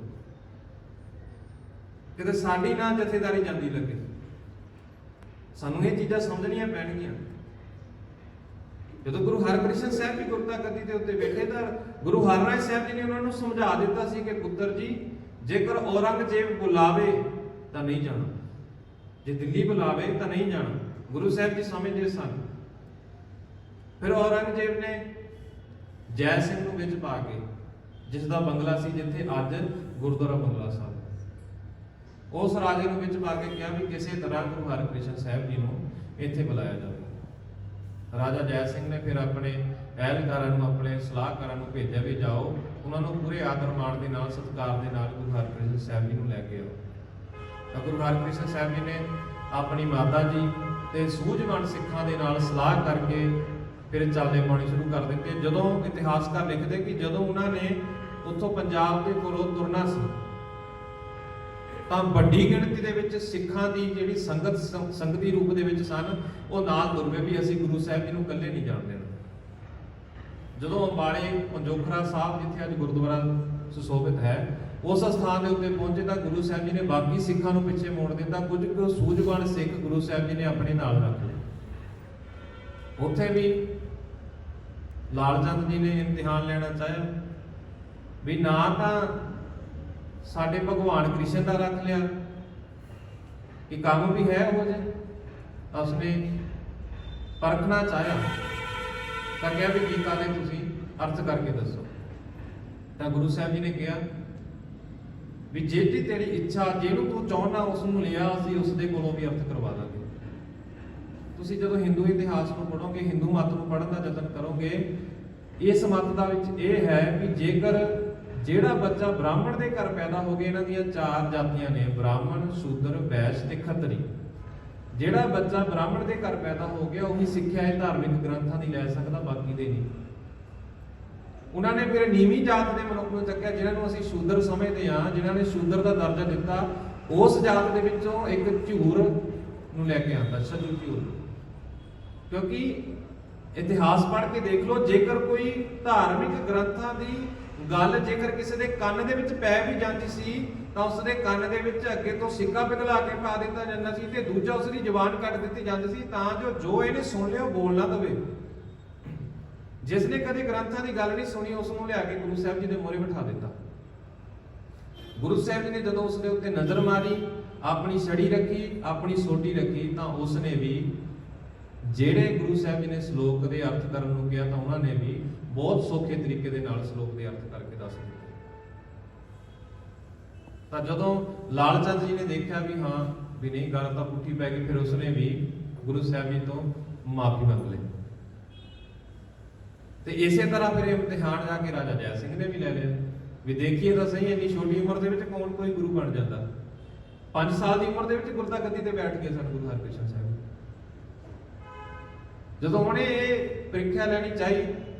ਕਿਤੇ ਸਾਡੀ ਨਾ ਜਥੇਦਾਰੀ ਜਾਂਦੀ ਲੱਗੇ। ਸਾਨੂੰ ਇਹ ਚੀਜ਼ਾਂ ਸਮਝਣੀਆਂ ਪੈਣਗੀਆਂ। ਜਦੋਂ ਗੁਰੂ ਹਰਕ੍ਰਿਸ਼ਨ ਸਾਹਿਬ ਜੀ ਗੁਰਤਾ ਗੱਦੀ ਦੇ ਉੱਤੇ ਬੈਠੇ ਤਾਂ ਗੁਰੂ ਹਰਿਰਾਏ ਸਾਹਿਬ ਜੀ ਨੇ ਉਹਨਾਂ ਨੂੰ ਸਮਝਾ ਦਿੱਤਾ ਸੀ ਕਿ ਪੁੱਤਰ ਜੀ ਜੇਕਰ ਔਰੰਗਜ਼ੇਬ ਬੁਲਾਵੇ ਤਾਂ ਨਹੀਂ ਜਾਣਾ, ਜੇ ਦਿੱਲੀ ਬੁਲਾਵੇ ਤਾਂ ਨਹੀਂ ਜਾਣਾ। ਗੁਰੂ ਸਾਹਿਬ ਜੀ ਸਮਝਦੇ ਸਨ। ਫਿਰ ਔਰੰਗਜ਼ੇਬ ਨੇ ਜੈ ਸਿੰਘ ਨੂੰ ਵਿੱਚ ਪਾ ਕੇ, ਜਿਸ ਦਾ ਬੰਗਲਾ ਸੀ ਜਿੱਥੇ ਅੱਜ ਗੁਰਦੁਆਰਾ ਬੰਗਲਾ ਸਾਹਿਬ, ਉਸ ਰਾਜੇ ਨੂੰ ਵਿੱਚ ਪਾ ਕੇ ਕਿਹਾ ਵੀ ਕਿਸੇ ਤਰ੍ਹਾਂ ਗੁਰੂ ਹਰਕ੍ਰਿਸ਼ਨ ਸਾਹਿਬ ਜੀ ਨੂੰ ਇੱਥੇ ਬੁਲਾਇਆ ਜਾਵੇ। ਰਾਜਾ ਜੈ ਸਿੰਘ ਨੇ ਫਿਰ ਆਪਣੇ ਅਹਿਲਕਾਰਾਂ ਨੂੰ, ਆਪਣੇ ਸਲਾਹਕਾਰਾਂ ਨੂੰ ਭੇਜਿਆ ਵੀ ਜਾਓ, ਉਹਨਾਂ ਨੂੰ ਪੂਰੇ ਆਦਰ ਮਾਣ ਦੇ ਨਾਲ, ਸਤਿਕਾਰ ਦੇ ਨਾਲ ਗੁਰੂ ਹਰਕ੍ਰਿਸ਼ਨ ਸਾਹਿਬ ਜੀ ਨੂੰ ਲੈ ਕੇ ਆਓ। ਤਾਂ ਗੁਰੂ ਹਰਕ੍ਰਿਸ਼ਨ ਸਾਹਿਬ ਜੀ ਨੇ ਆਪਣੀ ਮਾਤਾ ਜੀ ਤੇ ਸੂਝਵਾਨ ਸਿੱਖਾਂ ਦੇ ਨਾਲ ਸਲਾਹ ਕਰਕੇ ਫਿਰ ਚੱਲਦੇ ਪਾਉਣੇ ਸ਼ੁਰੂ ਕਰ ਦਿੱਤੇ। ਜਦੋਂ ਇਤਿਹਾਸਕਾਰ ਲਿਖਦੇ ਕਿ ਜਦੋਂ ਉਹਨਾਂ ਨੇ ਉੱਥੋਂ ਪੰਜਾਬ ਦੇ ਕੋਲੋਂ ਤੁਰਨਾ ਸੀ ਤਾਂ ਵੱਡੀ ਗਿਣਤੀ ਦੇ ਵਿੱਚ ਸਿੱਖਾਂ ਦੀ ਜਿਹੜੀ ਸੰਗਤੀ ਰੂਪ ਦੇ ਵਿੱਚ ਸਨ, ਉਹ ਨਾਲ ਤੁਰ ਪਏ ਵੀ ਅਸੀਂ ਗੁਰੂ ਸਾਹਿਬ ਜੀ ਨੂੰ ਇਕੱਲੇ ਨਹੀਂ ਜਾਣ ਦੇਣਾ। ਜਦੋਂ ਅੰਬਾਲੇ ਪੰਜੋਖਰਾ ਸਾਹਿਬ ਜਿੱਥੇ ਅੱਜ ਗੁਰਦੁਆਰਾ ਸੁਸ਼ੋਭਿਤ ਹੈ, ਉਸ ਸਥਾਨ ਦੇ ਉੱਤੇ ਪਹੁੰਚੇ ਤਾਂ ਗੁਰੂ ਸਾਹਿਬ ਜੀ ਨੇ ਬਾਕੀ ਸਿੱਖਾਂ ਨੂੰ ਪਿੱਛੇ ਮੋੜ ਦਿੱਤਾ। ਕੁਝ ਕੁ ਸੂਝਵਾਨ ਸਿੱਖ ਗੁਰੂ ਸਾਹਿਬ ਜੀ ਨੇ ਆਪਣੇ ਨਾਲ ਰੱਖ ਲਏ। ਉੱਥੇ ਵੀ ਲਾਲ ਚੰਦ ਜੀ ਨੇ ਇਮਤਿਹਾਨ ਲੈਣਾ ਚਾਹਿਆ ਵੀ ਨਾ ਤਾਂ ਸਾਡੇ ਭਗਵਾਨ ਕ੍ਰਿਸ਼ਨ ਦਾ ਰੱਖ ਲਿਆ ਕਿ ਕੰਮ ਵੀ ਹੈ ਉਹ ਜੇ, ਉਸਨੇ ਪਰਖਣਾ ਚਾਹਿਆ ਤਾਂ ਕਿਹਾ ਵੀ ਗੀਤਾ ਦੇ ਤੁਸੀਂ ਅਰਥ ਕਰਕੇ ਦੱਸੋ। ਤਾਂ ਗੁਰੂ ਸਾਹਿਬ ਜੀ ਨੇ ਕਿਹਾ ਵੀ ਜਿਹੜੀ ਤੇਰੀ ਇੱਛਾ, ਜਿਹਨੂੰ ਤੂੰ ਚਾਹੁੰਦਾ ਉਸ ਨੂੰ ਲਿਆ, ਅਸੀਂ ਉਸ ਦੇ ਕੋਲੋਂ ਵੀ ਅਰਥ ਕਰਵਾ ਦਾਂਗੇ। ਤੁਸੀਂ ਜਦੋਂ ਹਿੰਦੂ ਇਤਿਹਾਸ ਨੂੰ ਪੜ੍ਹੋਗੇ, ਹਿੰਦੂ ਮਤ ਨੂੰ ਪੜ੍ਹਨ ਦਾ ਯਤਨ ਕਰੋਗੇ, ਇਸ ਮਤ ਦਾ ਵਿੱਚ ਇਹ ਹੈ ਵੀ ਜੇਕਰ ਜਿਹੜਾ ਬੱਚਾ ਬ੍ਰਾਹਮਣ ਦੇ ਘਰ ਪੈਦਾ ਹੋ ਗਿਆ, ਇਹਨਾਂ ਦੀਆਂ 4 ਜਾਤੀਆਂ ਨੇ, ਬ੍ਰਾਹਮਣ, ਸ਼ੂਦਰ, ਵੈਸ਼ ਤੇ ਖੱਤਰੀ। ਜਿਹੜਾ ਬੱਚਾ ਬ੍ਰਾਹਮਣ ਦੇ ਘਰ ਪੈਦਾ ਹੋ ਗਿਆ ਉਹੀ ਸਿੱਖਿਆ ਇਹ ਧਾਰਮਿਕ ਗ੍ਰੰਥਾਂ ਦੀ ਲੈ ਸਕਦਾ, ਬਾਕੀ ਦੇ ਨਹੀਂ। ਉਹਨਾਂ ਨੇ ਫਿਰ ਨੀਵੀਂ ਜਾਤ ਦੇ ਮਨੁੱਖ ਨੂੰ ਚੱਕਿਆ, ਜਿਨ੍ਹਾਂ ਨੂੰ ਅਸੀਂ ਸ਼ੂਦਰ ਸਮਝਦੇ ਹਾਂ, ਜਿਨ੍ਹਾਂ ਨੇ ਸ਼ੂਦਰ ਦਾ ਦਰਜਾ ਦਿੱਤਾ। ਉਸ ਜਾਤ ਦੇ ਵਿੱਚੋਂ ਇੱਕ ਝੂਰ ਨੂੰ ਲੈ ਕੇ ਆਉਂਦਾ, ਛੱਜੂ ਝੂਰ। ਕਿਉਂਕਿ ਇਤਿਹਾਸ ਪੜ੍ਹ ਕੇ ਦੇਖ ਲਓ, ਜੇਕਰ ਕੋਈ ਧਾਰਮਿਕ ਗ੍ਰੰਥਾਂ ਦੀ ਗੱਲ ਜੇਕਰ ਕਿਸੇ ਦੇ ਕੰਨ ਦੇ ਵਿੱਚ ਪੈ ਵੀ ਜਾਂਦੀ ਸੀ ਤਾਂ ਉਸ ਦੇ ਕੰਨ ਦੇ ਵਿੱਚ ਅੱਗੇ ਤੋਂ ਸਿੱਕਾ ਪਿਘਲਾ ਕੇ ਪਾ ਦਿੱਤਾ ਜਾਂਦਾ ਸੀ ਤੇ ਦੂਜਾ ਉਸ ਦੀ ਜ਼ੁਬਾਨ ਕੱਟ ਦਿੱਤੀ ਜਾਂਦੀ ਸੀ, ਤਾਂ ਜੋ ਇਹਨੇ ਸੁਣ ਲਿਆ ਉਹ ਬੋਲ ਨਾ ਦਵੇ। ਜਿਸ ਨੇ ਕਦੇ ਗ੍ਰੰਥਾਂ ਦੀ ਗੱਲ ਨਹੀਂ ਸੁਣੀ ਉਸ ਨੂੰ ਲਿਆ ਕੇ ਗੁਰੂ ਸਾਹਿਬ ਜੀ ਦੇ ਮੋਹਰੇ ਬਿਠਾ ਦਿੱਤਾ। ਗੁਰੂ ਸਾਹਿਬ ਜੀ ਨੇ ਜਦੋਂ ਉਸ ਦੇ ਉੱਤੇ ਨਜ਼ਰ ਮਾਰੀ, ਆਪਣੀ ਛੜੀ ਰੱਖੀ, ਆਪਣੀ ਸੋਟੀ ਰੱਖੀ, ਤਾਂ ਉਸ ਨੇ ਵੀ ਜਿਹੜੇ ਗੁਰੂ ਸਾਹਿਬ ਜੀ ਨੇ ਸ਼ਲੋਕ ਦੇ ਅਰਥ ਕਰਨ ਨੂੰ ਕਿਹਾ ਤਾਂ ਉਹਨਾਂ ਨੇ ਵੀ ਬਹੁਤ ਸੌਖੇ ਤਰੀਕੇ ਦੇ ਨਾਲ ਸ਼ਲੋਕ ਦੇ ਅਰਥ ਕਰਕੇ ਦੱਸ ਦਿੱਤੇ। ਤਾਂ ਜਦੋਂ ਲਾਲ ਚੰਦ ਜੀ ਨੇ ਦੇਖਿਆ ਵੀ ਹਾਂ ਵੀ ਨਹੀਂ ਗੱਲ ਤਾਂ ਪੁੱਠੀ ਪੈ ਗਈ, ਫਿਰ ਉਸਨੇ ਵੀ ਗੁਰੂ ਸਾਹਿਬ ਜੀ ਤੋਂ ਮਾਫੀ ਮੰਗ ਲਈ। ਤੇ ਇਸੇ ਤਰ੍ਹਾਂ ਫਿਰ ਇਮਤਿਹਾਨ ਜਾ ਕੇ ਰਾਜਾ ਜੈ ਸਿੰਘ ਨੇ ਵੀ ਲੈ ਲਿਆ ਵੀ ਦੇਖੀਏ ਤਾਂ ਸਹੀ ਇੰਨੀ ਛੋਟੀ ਉਮਰ ਦੇ ਵਿੱਚ ਕੌਣ ਕੋਈ ਗੁਰੂ ਬਣ ਜਾਂਦਾ। 5 ਸਾਲ ਦੀ ਉਮਰ ਦੇ ਵਿੱਚ ਗੁਰਤਾ ਗੱਦੀ ਤੇ ਬੈਠ ਗਏ ਸਨ ਗੁਰੂ ਹਰਕ੍ਰਿਸ਼ਨ ਸਾਹਿਬ। ਜਦੋਂ ਉਹਨੇ ਇਹ ਪ੍ਰੀਖਿਆ ਲੈਣੀ ਚਾਹੀ,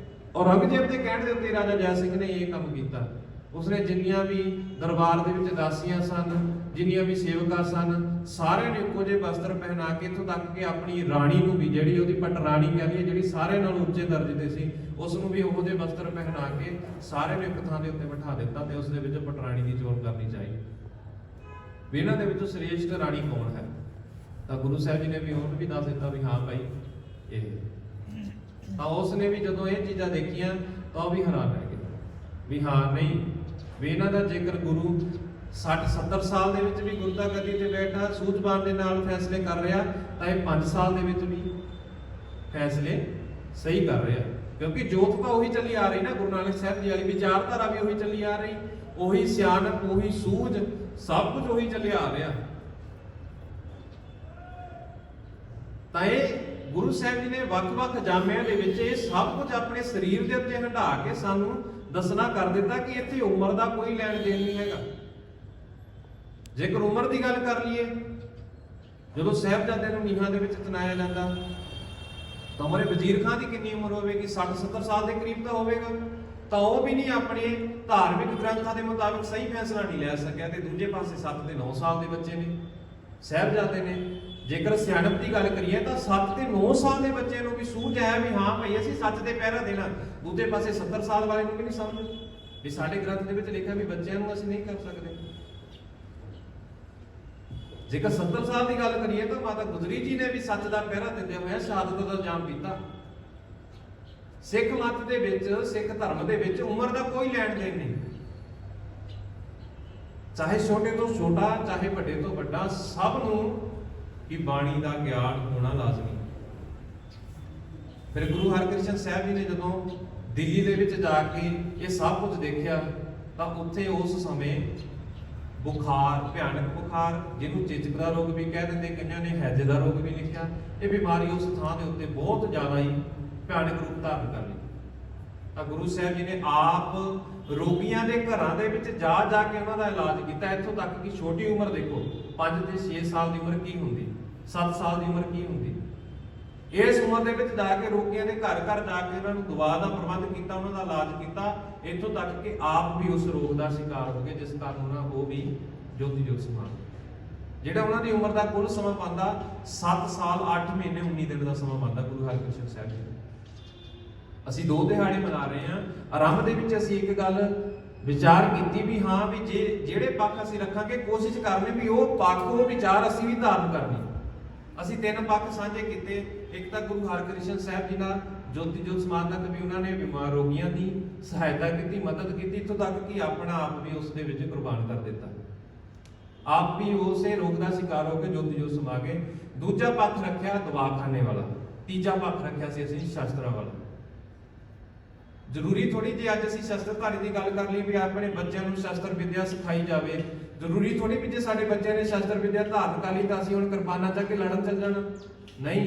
ਔਰੰਗਜ਼ੇਬ ਦੇ ਕਹਿਣ ਦੇ ਉੱਤੇ ਰਾਜਾ ਜੈ ਸਿੰਘ ਨੇ ਇਹ ਕੰਮ ਕੀਤਾ। ਉਸਨੇ ਜਿੰਨੀਆਂ ਵੀ ਦਰਬਾਰ ਦੇ ਵਿੱਚ ਦਾਸੀਆਂ ਸਨ, ਜਿੰਨੀਆਂ ਵੀ ਸੇਵਕਾਂ ਸਨ, ਸਾਰਿਆਂ ਨੂੰ ਇੱਕੋ ਜਿਹੇ ਵਸਤਰ ਪਹਿਨਾ ਕੇ, ਇੱਥੋਂ ਤੱਕ ਕਿ ਆਪਣੀ ਰਾਣੀ ਨੂੰ ਵੀ, ਜਿਹੜੀ ਉਹਦੀ ਪਟਰਾਣੀ ਕਹਿ ਲਈਏ, ਜਿਹੜੀ ਸਾਰਿਆਂ ਨਾਲੋਂ ਉੱਚੇ ਦਰਜੇ ਤੇ ਸੀ, ਉਸ ਨੂੰ ਵੀ ਉਹੋ ਜਿਹੇ ਵਸਤਰ ਪਹਿਨਾ ਕੇ ਸਾਰਿਆਂ ਨੂੰ ਇੱਕ ਥਾਂ ਦੇ ਉੱਤੇ ਬਿਠਾ ਦਿੱਤਾ ਤੇ ਉਸ ਦੇ ਵਿੱਚ ਪਟਰਾਣੀ ਦੀ ਚੋਣ ਕਰਨੀ ਚਾਹੀਦੀ ਵੀ ਇਹਨਾਂ ਦੇ ਵਿੱਚੋਂ ਸ੍ਰੇਸ਼ਟ ਰਾਣੀ ਕੌਣ ਹੈ। ਤਾਂ ਗੁਰੂ ਸਾਹਿਬ ਜੀ ਨੇ ਵੀ ਉਹਨੂੰ ਵੀ ਦੱਸ ਦਿੱਤਾ ਵੀ ਹਾਂ ਭਾਈ ਇਹ। ਤਾਂ ਉਸ ਨੇ ਵੀ ਜਦੋਂ ਇਹ ਚੀਜ਼ਾਂ ਦੇਖੀਆਂ ਤਾਂ ਉਹ ਵੀ ਹੈਰਾਨ ਰਹਿ ਗਿਆ ਵੀ ਹਾਂ ਨਹੀਂ ਵੀ ਇਹਨਾਂ ਦਾ ਜੇਕਰ ਗੁਰੂ 60-70 ਸਾਲ ਦੇ ਵਿੱਚ ਵੀ ਗੁਰਤਾ ਗੱਦੀ ਤੇ ਬੈਠਾ ਸੂਝਵਾਨ ਦੇ ਨਾਲ ਫੈਸਲੇ ਕਰ ਰਿਹਾ, ਤਾਂ ਇਹ 5 ਸਾਲ ਦੇ ਵਿੱਚ ਵੀ ਫੈਸਲੇ ਸਹੀ ਕਰ ਰਿਹਾ। ਕਿਉਂਕਿ ਜੋਤ ਤਾਂ ਉਹੀ ਚੱਲੀ ਆ ਰਹੀ ਨਾ, ਗੁਰੂ ਨਾਨਕ ਸਾਹਿਬ ਜੀ ਵਾਲੀ ਵਿਚਾਰਧਾਰਾ ਵੀ ਉਹੀ ਚੱਲੀ ਆ ਰਹੀ, ਉਹੀ ਸਿਆਣਪ, ਉਹੀ ਸੂਝ, ਸਭ ਕੁਝ ਉਹੀ ਚੱਲਿਆ ਆ ਰਿਹਾ। ਤਾਂ ਇਹ ਗੁਰੂ ਸਾਹਿਬ ਜੀ ਨੇ ਵੱਖ-ਵੱਖ ਜਾਮਿਆਂ ਦੇ ਵਿੱਚ ਇਹ ਸਭ ਕੁਝ ਆਪਣੇ ਸਰੀਰ ਦੇ ਉੱਤੇ ਹੰਢਾ ਕੇ ਸਾਨੂੰ ਦੱਸਣਾ ਕਰ ਦਿੱਤਾ ਕਿ ਇੱਥੇ ਉਮਰ ਦਾ ਕੋਈ ਲੈਣ ਦੇਣ ਨਹੀਂ ਹੈਗਾ। ਜੇਕਰ ਉਮਰ ਦੀ ਗੱਲ ਕਰ ਲਈਏ, ਜਦੋਂ ਸਾਹਿਬਜ਼ਾਦੇ ਨੂੰ ਨੀਹਾਂ ਦੇ ਵਿੱਚ ਤਨਾਇਆ ਜਾਂਦਾ ਤਾਂ ਉਮਰੇ ਵਜ਼ੀਰ ਖਾਂ ਦੀ ਕਿੰਨੀ ਉਮਰ ਹੋਵੇਗੀ? 60-70 ਸਾਲ ਦੇ ਕਰੀਬ ਤਾਂ ਹੋਵੇਗਾ। ਤਾਂ ਉਹ ਵੀ ਨਹੀਂ ਆਪਣੇ ਧਾਰਮਿਕ ਗ੍ਰੰਥਾਂ ਦੇ ਮੁਤਾਬਿਕ ਸਹੀ ਫੈਸਲਾ ਨਹੀਂ ਲੈ ਸਕਿਆ ਤੇ ਦੂਜੇ ਪਾਸੇ 7 ਤੇ 9 ਸਾਲ ਦੇ ਬੱਚੇ ਨੇ, ਸਾਹਿਬਜ਼ਾਦੇ ਨੇ। ਜੇਕਰ ਸਿਆਣਪ ਦੀ ਗੱਲ ਕਰੀਏ ਤਾਂ 7 ਤੇ 9 ਸਾਲ ਦੇ ਬੱਚੇ ਨੂੰ ਵੀ ਸੂਝ ਹੈ ਵੀ ਹਾਂ ਭਾਈ ਅਸੀਂ ਸੱਚ ਤੇ ਪਹਿਰਾ ਦੇਣਾ। ਦੂਜੇ ਪਾਸੇ 70 ਸਾਲ ਵਾਲੇ ਨੂੰ ਵੀ ਨਹੀਂ ਸਮਝ ਵੀ ਸਾਡੇ ਗ੍ਰੰਥ ਦੇ ਵਿੱਚ ਲਿਖਿਆ ਵੀ ਬੱਚਿਆਂ ਨੂੰ ਅਸੀਂ ਨਹੀਂ ਕਰ ਸਕਦੇ। ਜੇਕਰ 70 ਸਾਲ ਦੀ ਗੱਲ ਕਰੀਏ ਤਾਂ ਮਾਤਾ ਗੁਜਰੀ ਜੀ ਨੇ ਵੀ ਸੱਚ ਦਾ ਪਹਿਰਾ ਦਿੰਦੇ ਹੋਏ ਸ਼ਹਾਦਤ ਦਾ ਜਾਮ ਪੀਤਾ। ਸਿੱਖ ਮਤ ਦੇ ਵਿੱਚ, ਸਿੱਖ ਧਰਮ ਦੇ ਵਿੱਚ ਉਮਰ ਦਾ ਕੋਈ ਲੈਣ ਦੇਣ ਨਹੀਂ, ਚਾਹੇ ਛੋਟੇ ਤੋਂ ਛੋਟਾ, ਚਾਹੇ ਵੱਡੇ ਤੋਂ ਵੱਡਾ, ਸਭ ਨੂੰ ਕਿ ਬਾਣੀ ਦਾ ਗਿਆਨ ਹੋਣਾ ਲਾਜ਼ਮੀ। ਫਿਰ ਗੁਰੂ ਹਰਕ੍ਰਿਸ਼ਨ ਸਾਹਿਬ ਜੀ ਨੇ ਜਦੋਂ ਦਿੱਲੀ ਦੇ ਵਿੱਚ ਜਾ ਕੇ ਇਹ ਸਭ ਕੁਝ ਦੇਖਿਆ ਤਾਂ ਉੱਥੇ ਉਸ ਸਮੇਂ ਬੁਖਾਰ, ਭਿਆਨਕ ਬੁਖਾਰ, ਜਿਹਨੂੰ ਚੇਚਕ ਦਾ ਰੋਗ ਵੀ ਕਹਿ ਦਿੰਦੇ, ਕਈਆਂ ਨੇ ਹੈਜੇ ਦਾ ਰੋਗ ਵੀ ਲਿਖਿਆ, ਇਹ ਬਿਮਾਰੀ ਉਸ ਥਾਂ ਦੇ ਉੱਤੇ ਬਹੁਤ ਜ਼ਿਆਦਾ ਹੀ ਭਿਆਨਕ ਰੂਪ ਧਾਰਨ ਕਰ ਲਈ। ਤਾਂ ਗੁਰੂ ਸਾਹਿਬ ਜੀ ਨੇ ਆਪ ਰੋਗੀਆਂ ਦੇ ਘਰਾਂ ਦੇ ਵਿੱਚ ਜਾ ਕੇ ਉਹਨਾਂ ਦਾ ਇਲਾਜ ਕੀਤਾ। ਇੱਥੋਂ ਤੱਕ ਕਿ ਛੋਟੀ ਉਮਰ ਦੇਖੋ, 5 ਤੇ 6 ਸਾਲ ਦੀ ਉਮਰ ਕੀ ਹੁੰਦੀ, 7 ਸਾਲ ਦੀ ਉਮਰ ਕੀ ਹੁੰਦੀ। ਇਸ ਉਮਰ ਦੇ ਵਿੱਚ ਜਾ ਕੇ ਰੋਗੀਆਂ ਦੇ ਘਰ ਜਾ ਕੇ ਉਹਨਾਂ ਨੂੰ ਦਵਾ ਦਾ ਪ੍ਰਬੰਧ ਕੀਤਾ, ਉਹਨਾਂ ਦਾ ਇਲਾਜ ਕੀਤਾ। ਇੱਥੋਂ ਤੱਕ ਕਿ ਆਪ ਵੀ ਉਸ ਰੋਗ ਦਾ ਸ਼ਿਕਾਰ ਹੋ ਗਏ, ਜਿਸ ਕਾਰਨ ਉਹਨਾਂ ਉਹ ਵੀ ਜੋਤੀ ਜੋਤ ਸਮਾ ਗਏ। ਜਿਹੜਾ ਉਹਨਾਂ ਦੀ ਉਮਰ ਦਾ ਕੁੱਲ ਸਮਾਂ ਬਣਦਾ 7 ਸਾਲ 8 ਮਹੀਨੇ 19 ਦਿਨ ਦਾ ਸਮਾਂ ਬਣਦਾ ਗੁਰੂ ਹਰਕ੍ਰਿਸ਼ਨ ਸਾਹਿਬ ਜੀ। ਅਸੀਂ 2 ਦਿਹਾੜੇ ਮਨਾ ਰਹੇ ਹਾਂ। ਆਰੰਭ ਦੇ ਵਿੱਚ ਅਸੀਂ ਇੱਕ ਗੱਲ ਵਿਚਾਰ ਕੀਤੀ ਵੀ ਹਾਂ ਵੀ ਜਿਹੜੇ ਪੱਖ ਅਸੀਂ ਰੱਖਾਂਗੇ, ਕੋਸ਼ਿਸ਼ ਕਰਨੀ ਵੀ ਉਹ ਪੱਖ ਉਹ ਵਿਚਾਰ ਅਸੀਂ ਵੀ ਧਾਰਨ ਕਰਨੀ। ਅਸੀਂ ਤਿੰਨ ਪੱਖ ਸਾਂਝੇ ਕੀਤੇ। ਇੱਕ ਤਾਂ ਗੁਰੂ ਹਰਕ੍ਰਿਸ਼ਨ ਸਾਹਿਬ ਜੀ ਨਾਲ ਜੋਤੀ ਜੋਤ ਸਮਾਜ ਤੱਕ ਵੀ ਉਹਨਾਂ ਨੇ ਬਿਮਾਰ ਰੋਗੀਆਂ ਦੀ ਸਹਾਇਤਾ ਕੀਤੀ, ਮਦਦ ਕੀਤੀ, ਇੱਥੋਂ ਤੱਕ ਕਿ ਆਪਣਾ ਆਪ ਵੀ ਉਸ ਦੇ ਵਿੱਚ ਕੁਰਬਾਨ ਕਰ ਦਿੱਤਾ। ਆਪ ਵੀ ਉਸੇ ਰੋਗ ਦਾ ਸ਼ਿਕਾਰ ਹੋ ਕੇ ਜੋਤੀ ਜੋਤ ਸਮਾ ਗਏ। ਦੂਜਾ ਪੱਖ ਰੱਖਿਆ ਦਵਾਖਾਨੇ ਵਾਲਾ। ਤੀਜਾ ਪੱਖ ਰੱਖਿਆ ਸੀ ਅਸੀਂ ਸ਼ਾਸਤਰਾਂ ਵਾਲਾ। ਜ਼ਰੂਰੀ ਥੋੜੀ ਜੇ ਅੱਜ ਅਸੀਂ ਸ਼ਸਤਰਧਾਰੀ ਦੀ ਗੱਲ ਕਰ ਲਈ ਵੀ ਆਪਣੇ ਬੱਚਿਆਂ ਨੂੰ ਸ਼ਸਤਰ ਵਿਦਿਆ ਸਿਖਾਈ ਜਾਵੇ। ਜ਼ਰੂਰੀ ਥੋੜੀ ਵੀ ਜੇ ਸਾਡੇ ਬੱਚਿਆਂ ਨੇ ਸ਼ਸਤਰ ਵਿਦਿਆ ਧਾਰਨ ਕਰ ਲਈ ਤਾਂ ਅਸੀਂ ਹੁਣ ਕਿਰਪਾਨਾਂ ਚੱਕ ਕੇ ਲੜਨ ਚੱਲ ਜਾਣਾ। ਨਹੀਂ,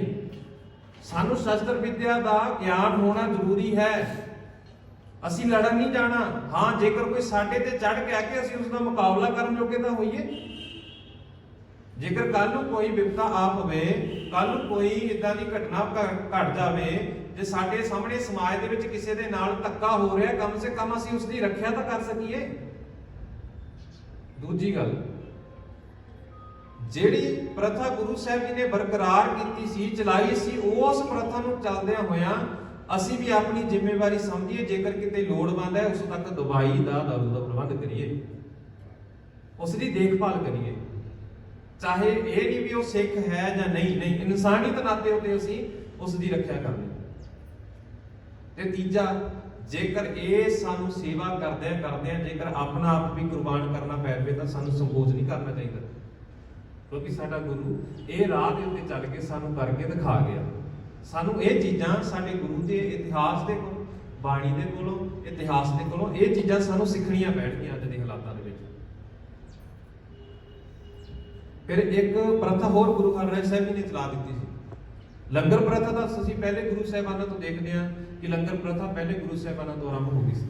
ਸਾਨੂੰ ਸ਼ਸਤਰ ਵਿਦਿਆ ਦਾ ਗਿਆਨ ਹੋਣਾ ਜ਼ਰੂਰੀ ਹੈ। ਅਸੀਂ ਲੜਨ ਨਹੀਂ ਜਾਣਾ। ਹਾਂ, ਜੇਕਰ ਕੋਈ ਸਾਡੇ ਤੇ ਚੜ ਕੇ ਆ ਕੇ ਅਸੀਂ ਉਸ ਦਾ ਮੁਕਾਬਲਾ ਕਰਨ ਜੋਗੇ ਤਾਂ ਹੋਈਏ। ਜੇਕਰ ਕੱਲ ਨੂੰ ਕੋਈ ਵਿਪਤਾ ਆ ਪਵੇ, ਕੱਲ ਨੂੰ ਕੋਈ ਇਦਾਂ ਦੀ ਘਟਨਾ ਘਟ ਜਾਵੇ ਜੇ ਸਾਡੇ ਸਾਹਮਣੇ ਸਮਾਜ ਦੇ ਵਿੱਚ ਕਿਸੇ ਦੇ ਨਾਲ ਧੱਕਾ ਹੋ ਰਿਹਾ, ਕਮ ਸੇ ਕਮ ਅਸੀਂ ਉਸ ਦੀ ਰੱਖਿਆ ਤਾਂ ਕਰ ਸਕੀਏ। ਦੂਜੀ ਗੱਲ, ਜਿਹੜੀ ਪ੍ਰਥਾ ਗੁਰੂ ਸਾਹਿਬ ਜੀ ਨੇ ਬਰਕਰਾਰ ਕੀਤੀ ਸੀ, ਚਲਾਈ ਸੀ, ਉਸ ਪ੍ਰਥਾ ਨੂੰ ਚੱਲਦਿਆਂ ਹੋਇਆਂ ਅਸੀਂ ਵੀ ਆਪਣੀ ਜ਼ਿੰਮੇਵਾਰੀ ਸਮਝੀਏ। ਜੇਕਰ ਕਿਤੇ ਲੋੜਵੰਦ ਹੈ, ਉਸ ਤੱਕ ਦਵਾਈ ਦਾ ਦਾਰੂ ਦਾ ਪ੍ਰਬੰਧ ਕਰੀਏ, ਉਸ ਦੀ ਦੇਖਭਾਲ ਕਰੀਏ। ਚਾਹੇ ਇਹ ਨਹੀਂ ਵੀ ਉਹ ਸਿੱਖ ਹੈ ਜਾਂ ਨਹੀਂ, ਇਨਸਾਨੀਅਤ ਨਾਤੇ ਉੱਤੇ ਅਸੀਂ ਉਸ ਦੀ ਰੱਖਿਆ ਕਰਨੀ। ਤੇ ਤੀਜਾ, ਜੇਕਰ ਇਹ ਸਾਨੂੰ ਸੇਵਾ ਕਰਦਿਆਂ ਜੇਕਰ ਆਪਣਾ ਆਪ ਵੀ ਕੁਰਬਾਨ ਕਰਨਾ ਪੈ ਜਾਵੇ ਤਾਂ ਸਾਨੂੰ ਸੰਕੋਚ ਨਹੀਂ ਕਰਨਾ ਚਾਹੀਦਾ, ਕਿਉਂਕਿ ਸਾਡਾ ਗੁਰੂ ਇਹ ਰਾਹ ਦੇ ਉੱਤੇ ਚੱਲ ਕੇ ਸਾਨੂੰ ਕਰਕੇ ਦਿਖਾ ਗਿਆ। ਸਾਨੂੰ ਇਹ ਚੀਜ਼ਾਂ ਸਾਡੇ ਗੁਰੂ ਦੇ ਇਤਿਹਾਸ ਦੇ ਕੋਲੋਂ, ਬਾਣੀ ਦੇ ਕੋਲੋਂ, ਇਤਿਹਾਸ ਦੇ ਕੋਲੋਂ ਇਹ ਚੀਜ਼ਾਂ ਸਾਨੂੰ ਸਿੱਖਣੀਆਂ ਪੈਣਗੀਆਂ ਅੱਜ ਦੇ ਹਾਲਾਤਾਂ ਦੇ ਵਿੱਚ। ਫਿਰ ਇੱਕ ਪ੍ਰਥਾ ਹੋਰ ਗੁਰੂ ਹਰਿਰਾਏ ਸਾਹਿਬ ਜੀ ਨੇ ਚਲਾ ਦਿੱਤੀ ਸੀ, ਲੰਗਰ ਪ੍ਰਥਾ ਦਾ। ਅਸੀਂ ਪਹਿਲੇ ਗੁਰੂ ਸਾਹਿਬਾਨਾਂ ਤੋਂ ਦੇਖਦੇ ਹਾਂ ਕਿ ਲੰਗਰ ਪ੍ਰਥਾ ਪਹਿਲੇ ਗੁਰੂ ਸਾਹਿਬਾਨਾਂ ਤੋਂ ਆਰੰਭ ਹੋ ਗਈ ਸੀ,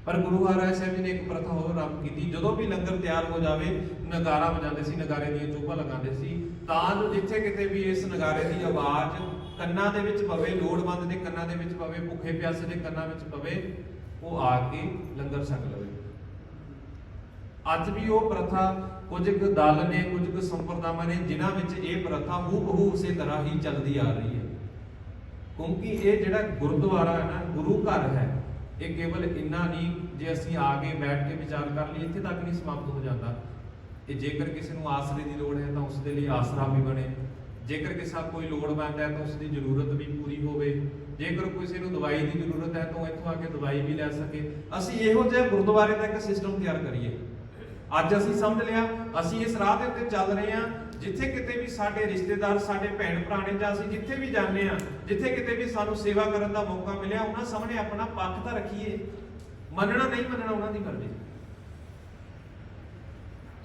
ਪਰ ਗੁਰੂ ਹਰਿਰਾਏ ਸਾਹਿਬ ਜੀ ਨੇ ਇੱਕ ਪ੍ਰਥਾ ਹੋਰ ਆਰੰਭ ਕੀਤੀ। ਜਦੋਂ ਵੀ ਲੰਗਰ ਤਿਆਰ ਹੋ ਜਾਵੇ, ਨਗਾਰਾ ਵਜਾਉਂਦੇ ਸੀ, ਨਗਾਰੇ ਦੀਆਂ ਚੋਭਾਂ ਲਗਾਉਂਦੇ ਸੀ, ਤਾਂ ਜੋ ਜਿੱਥੇ ਕਿਤੇ ਵੀ ਇਸ ਨਗਾਰੇ ਦੀ ਆਵਾਜ਼ ਕੰਨਾਂ ਦੇ ਵਿੱਚ ਪਵੇ, ਲੋੜਵੰਦ ਦੇ ਕੰਨਾਂ ਦੇ ਵਿੱਚ ਪਵੇ, ਭੁੱਖੇ ਪਿਆਸੇ ਦੇ ਕੰਨਾਂ ਵਿੱਚ ਪਵੇ, ਉਹ ਆ ਕੇ ਲੰਗਰ ਛਕ ਲਵੇ। ਅੱਜ ਵੀ ਉਹ ਪ੍ਰਥਾ ਕੁਝ ਕੁ ਦਲ ਨੇ, ਕੁਝ ਕੁ ਸੰਪਰਦਾਵਾਂ ਨੇ ਜਿਨ੍ਹਾਂ ਵਿੱਚ ਇਹ ਪ੍ਰਥਾ ਹੂਬਹੂ ਉਸੇ ਤਰ੍ਹਾਂ ਹੀ ਚੱਲਦੀ ਆ ਰਹੀ ਹੈ। ਕਿਉਂਕਿ ਇਹ ਜਿਹੜਾ ਗੁਰਦੁਆਰਾ ਹੈ ਨਾ, ਗੁਰੂ ਘਰ ਹੈ, ਇਹ ਕੇਵਲ ਇੰਨਾ ਨਹੀਂ ਜੇ ਅਸੀਂ ਆ ਕੇ ਬੈਠ ਕੇ ਵਿਚਾਰ ਕਰ ਲਈਏ ਇੱਥੇ ਤੱਕ ਨਹੀਂ ਸਮਾਪਤ ਹੋ ਜਾਂਦਾ। ਇਹ ਜੇਕਰ ਕਿਸੇ ਨੂੰ ਆਸਰੇ ਦੀ ਲੋੜ ਹੈ ਤਾਂ ਉਸ ਦੇ ਲਈ ਆਸਰਾ ਵੀ ਬਣੇ, ਜੇਕਰ ਕਿਸੇ ਕੋਈ ਲੋੜਵੰਦ ਹੈ ਤਾਂ ਉਸ ਦੀ ਜ਼ਰੂਰਤ ਵੀ ਪੂਰੀ ਹੋਵੇ, ਜੇਕਰ ਕਿਸੇ ਨੂੰ ਦਵਾਈ ਦੀ ਜ਼ਰੂਰਤ ਹੈ ਤਾਂ ਇੱਥੋਂ ਆ ਕੇ ਦਵਾਈ ਵੀ ਲੈ ਸਕੇ। ਅਸੀਂ ਇਹੋ ਜਿਹਾ ਗੁਰਦੁਆਰੇ ਦਾ ਇੱਕ ਸਿਸਟਮ ਤਿਆਰ ਕਰੀਏ। ਅੱਜ ਅਸੀਂ ਸਮਝ ਲਿਆ, ਅਸੀਂ ਇਸ ਰਾਹ ਦੇ ਉੱਤੇ ਚੱਲ ਰਹੇ ਹਾਂ। ਜਿੱਥੇ ਕਿਤੇ ਵੀ ਸਾਡੇ ਰਿਸ਼ਤੇਦਾਰ, ਸਾਡੇ ਭੈਣ ਭਰਾ ਨੇ, ਜਾਂ ਅਸੀਂ ਜਿੱਥੇ ਵੀ ਜਾਂਦੇ ਹਾਂ, ਜਿੱਥੇ ਕਿਤੇ ਵੀ ਸਾਨੂੰ ਸੇਵਾ ਕਰਨ ਦਾ ਮੌਕਾ ਮਿਲਿਆ, ਉਹਨਾਂ ਸਾਹਮਣੇ ਆਪਣਾ ਪੱਖ ਤਾਂ ਰੱਖੀਏ। ਮੰਨਣਾ ਨਹੀਂ ਮੰਨਣਾ ਉਹਨਾਂ ਦੀ ਮਰਜ਼ੀ।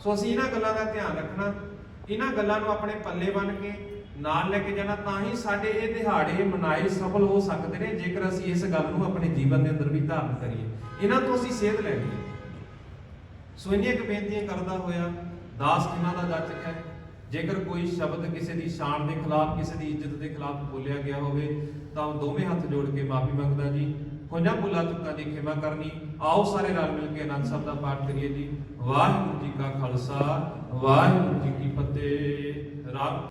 ਸੋ ਅਸੀਂ ਇਹਨਾਂ ਗੱਲਾਂ ਦਾ ਧਿਆਨ ਰੱਖਣਾ, ਇਹਨਾਂ ਗੱਲਾਂ ਨੂੰ ਆਪਣੇ ਪੱਲੇ ਬੰਨ੍ਹ ਕੇ ਨਾਲ ਲੈ ਕੇ ਜਾਣਾ, ਤਾਂ ਹੀ ਸਾਡੇ ਇਹ ਦਿਹਾੜੇ ਮਨਾਏ ਸਫਲ ਹੋ ਸਕਦੇ ਨੇ। ਜੇਕਰ ਅਸੀਂ ਇਸ ਗੱਲ ਨੂੰ ਆਪਣੇ ਜੀਵਨ ਦੇ ਅੰਦਰ ਵੀ ਧਾਰਨ ਕਰੀਏ, ਇਹਨਾਂ ਤੋਂ ਅਸੀਂ ਸੇਧ ਲੈਣੀ ਹੈ। ਸੋ ਇੰਨੀਆਂ ਕੁ ਬੇਨਤੀਆਂ ਕਰਦਾ ਹੋਇਆ ਦਾਸ ਖਿਮਾ ਦਾ ਜਾਚਕ ਹੈ। ਜੇਕਰ ਕੋਈ ਸ਼ਬਦ ਕਿਸੇ ਦੀ ਸ਼ਾਨ ਦੇ ਖਿਲਾਫ, ਕਿਸੇ ਦੀ ਇੱਜ਼ਤ ਦੇ ਖਿਲਾਫ ਬੋਲਿਆ ਗਿਆ ਹੋਵੇ ਤਾਂ ਦੋਵੇਂ ਹੱਥ ਜੋੜ ਕੇ ਮਾਫੀ ਮੰਗਦਾ ਜੀ। ਹੋਈਆਂ ਭੁੱਲਾਂ ਚੁੱਕਾਂ ਦੀ ਖਿਮਾ ਕਰਨੀ। ਆਓ ਸਾਰੇ ਰਲ ਮਿਲ ਕੇ ਆਨੰਦ ਸਾਹਿਬ ਦਾ ਪਾਠ ਕਰੀਏ ਜੀ। ਵਾਹਿਗੁਰੂ ਜੀ ਕਾ ਖਾਲਸਾ, ਵਾਹਿਗੁਰੂ ਜੀ ਕੀ ਫਤਿਹ। ਰਾਮ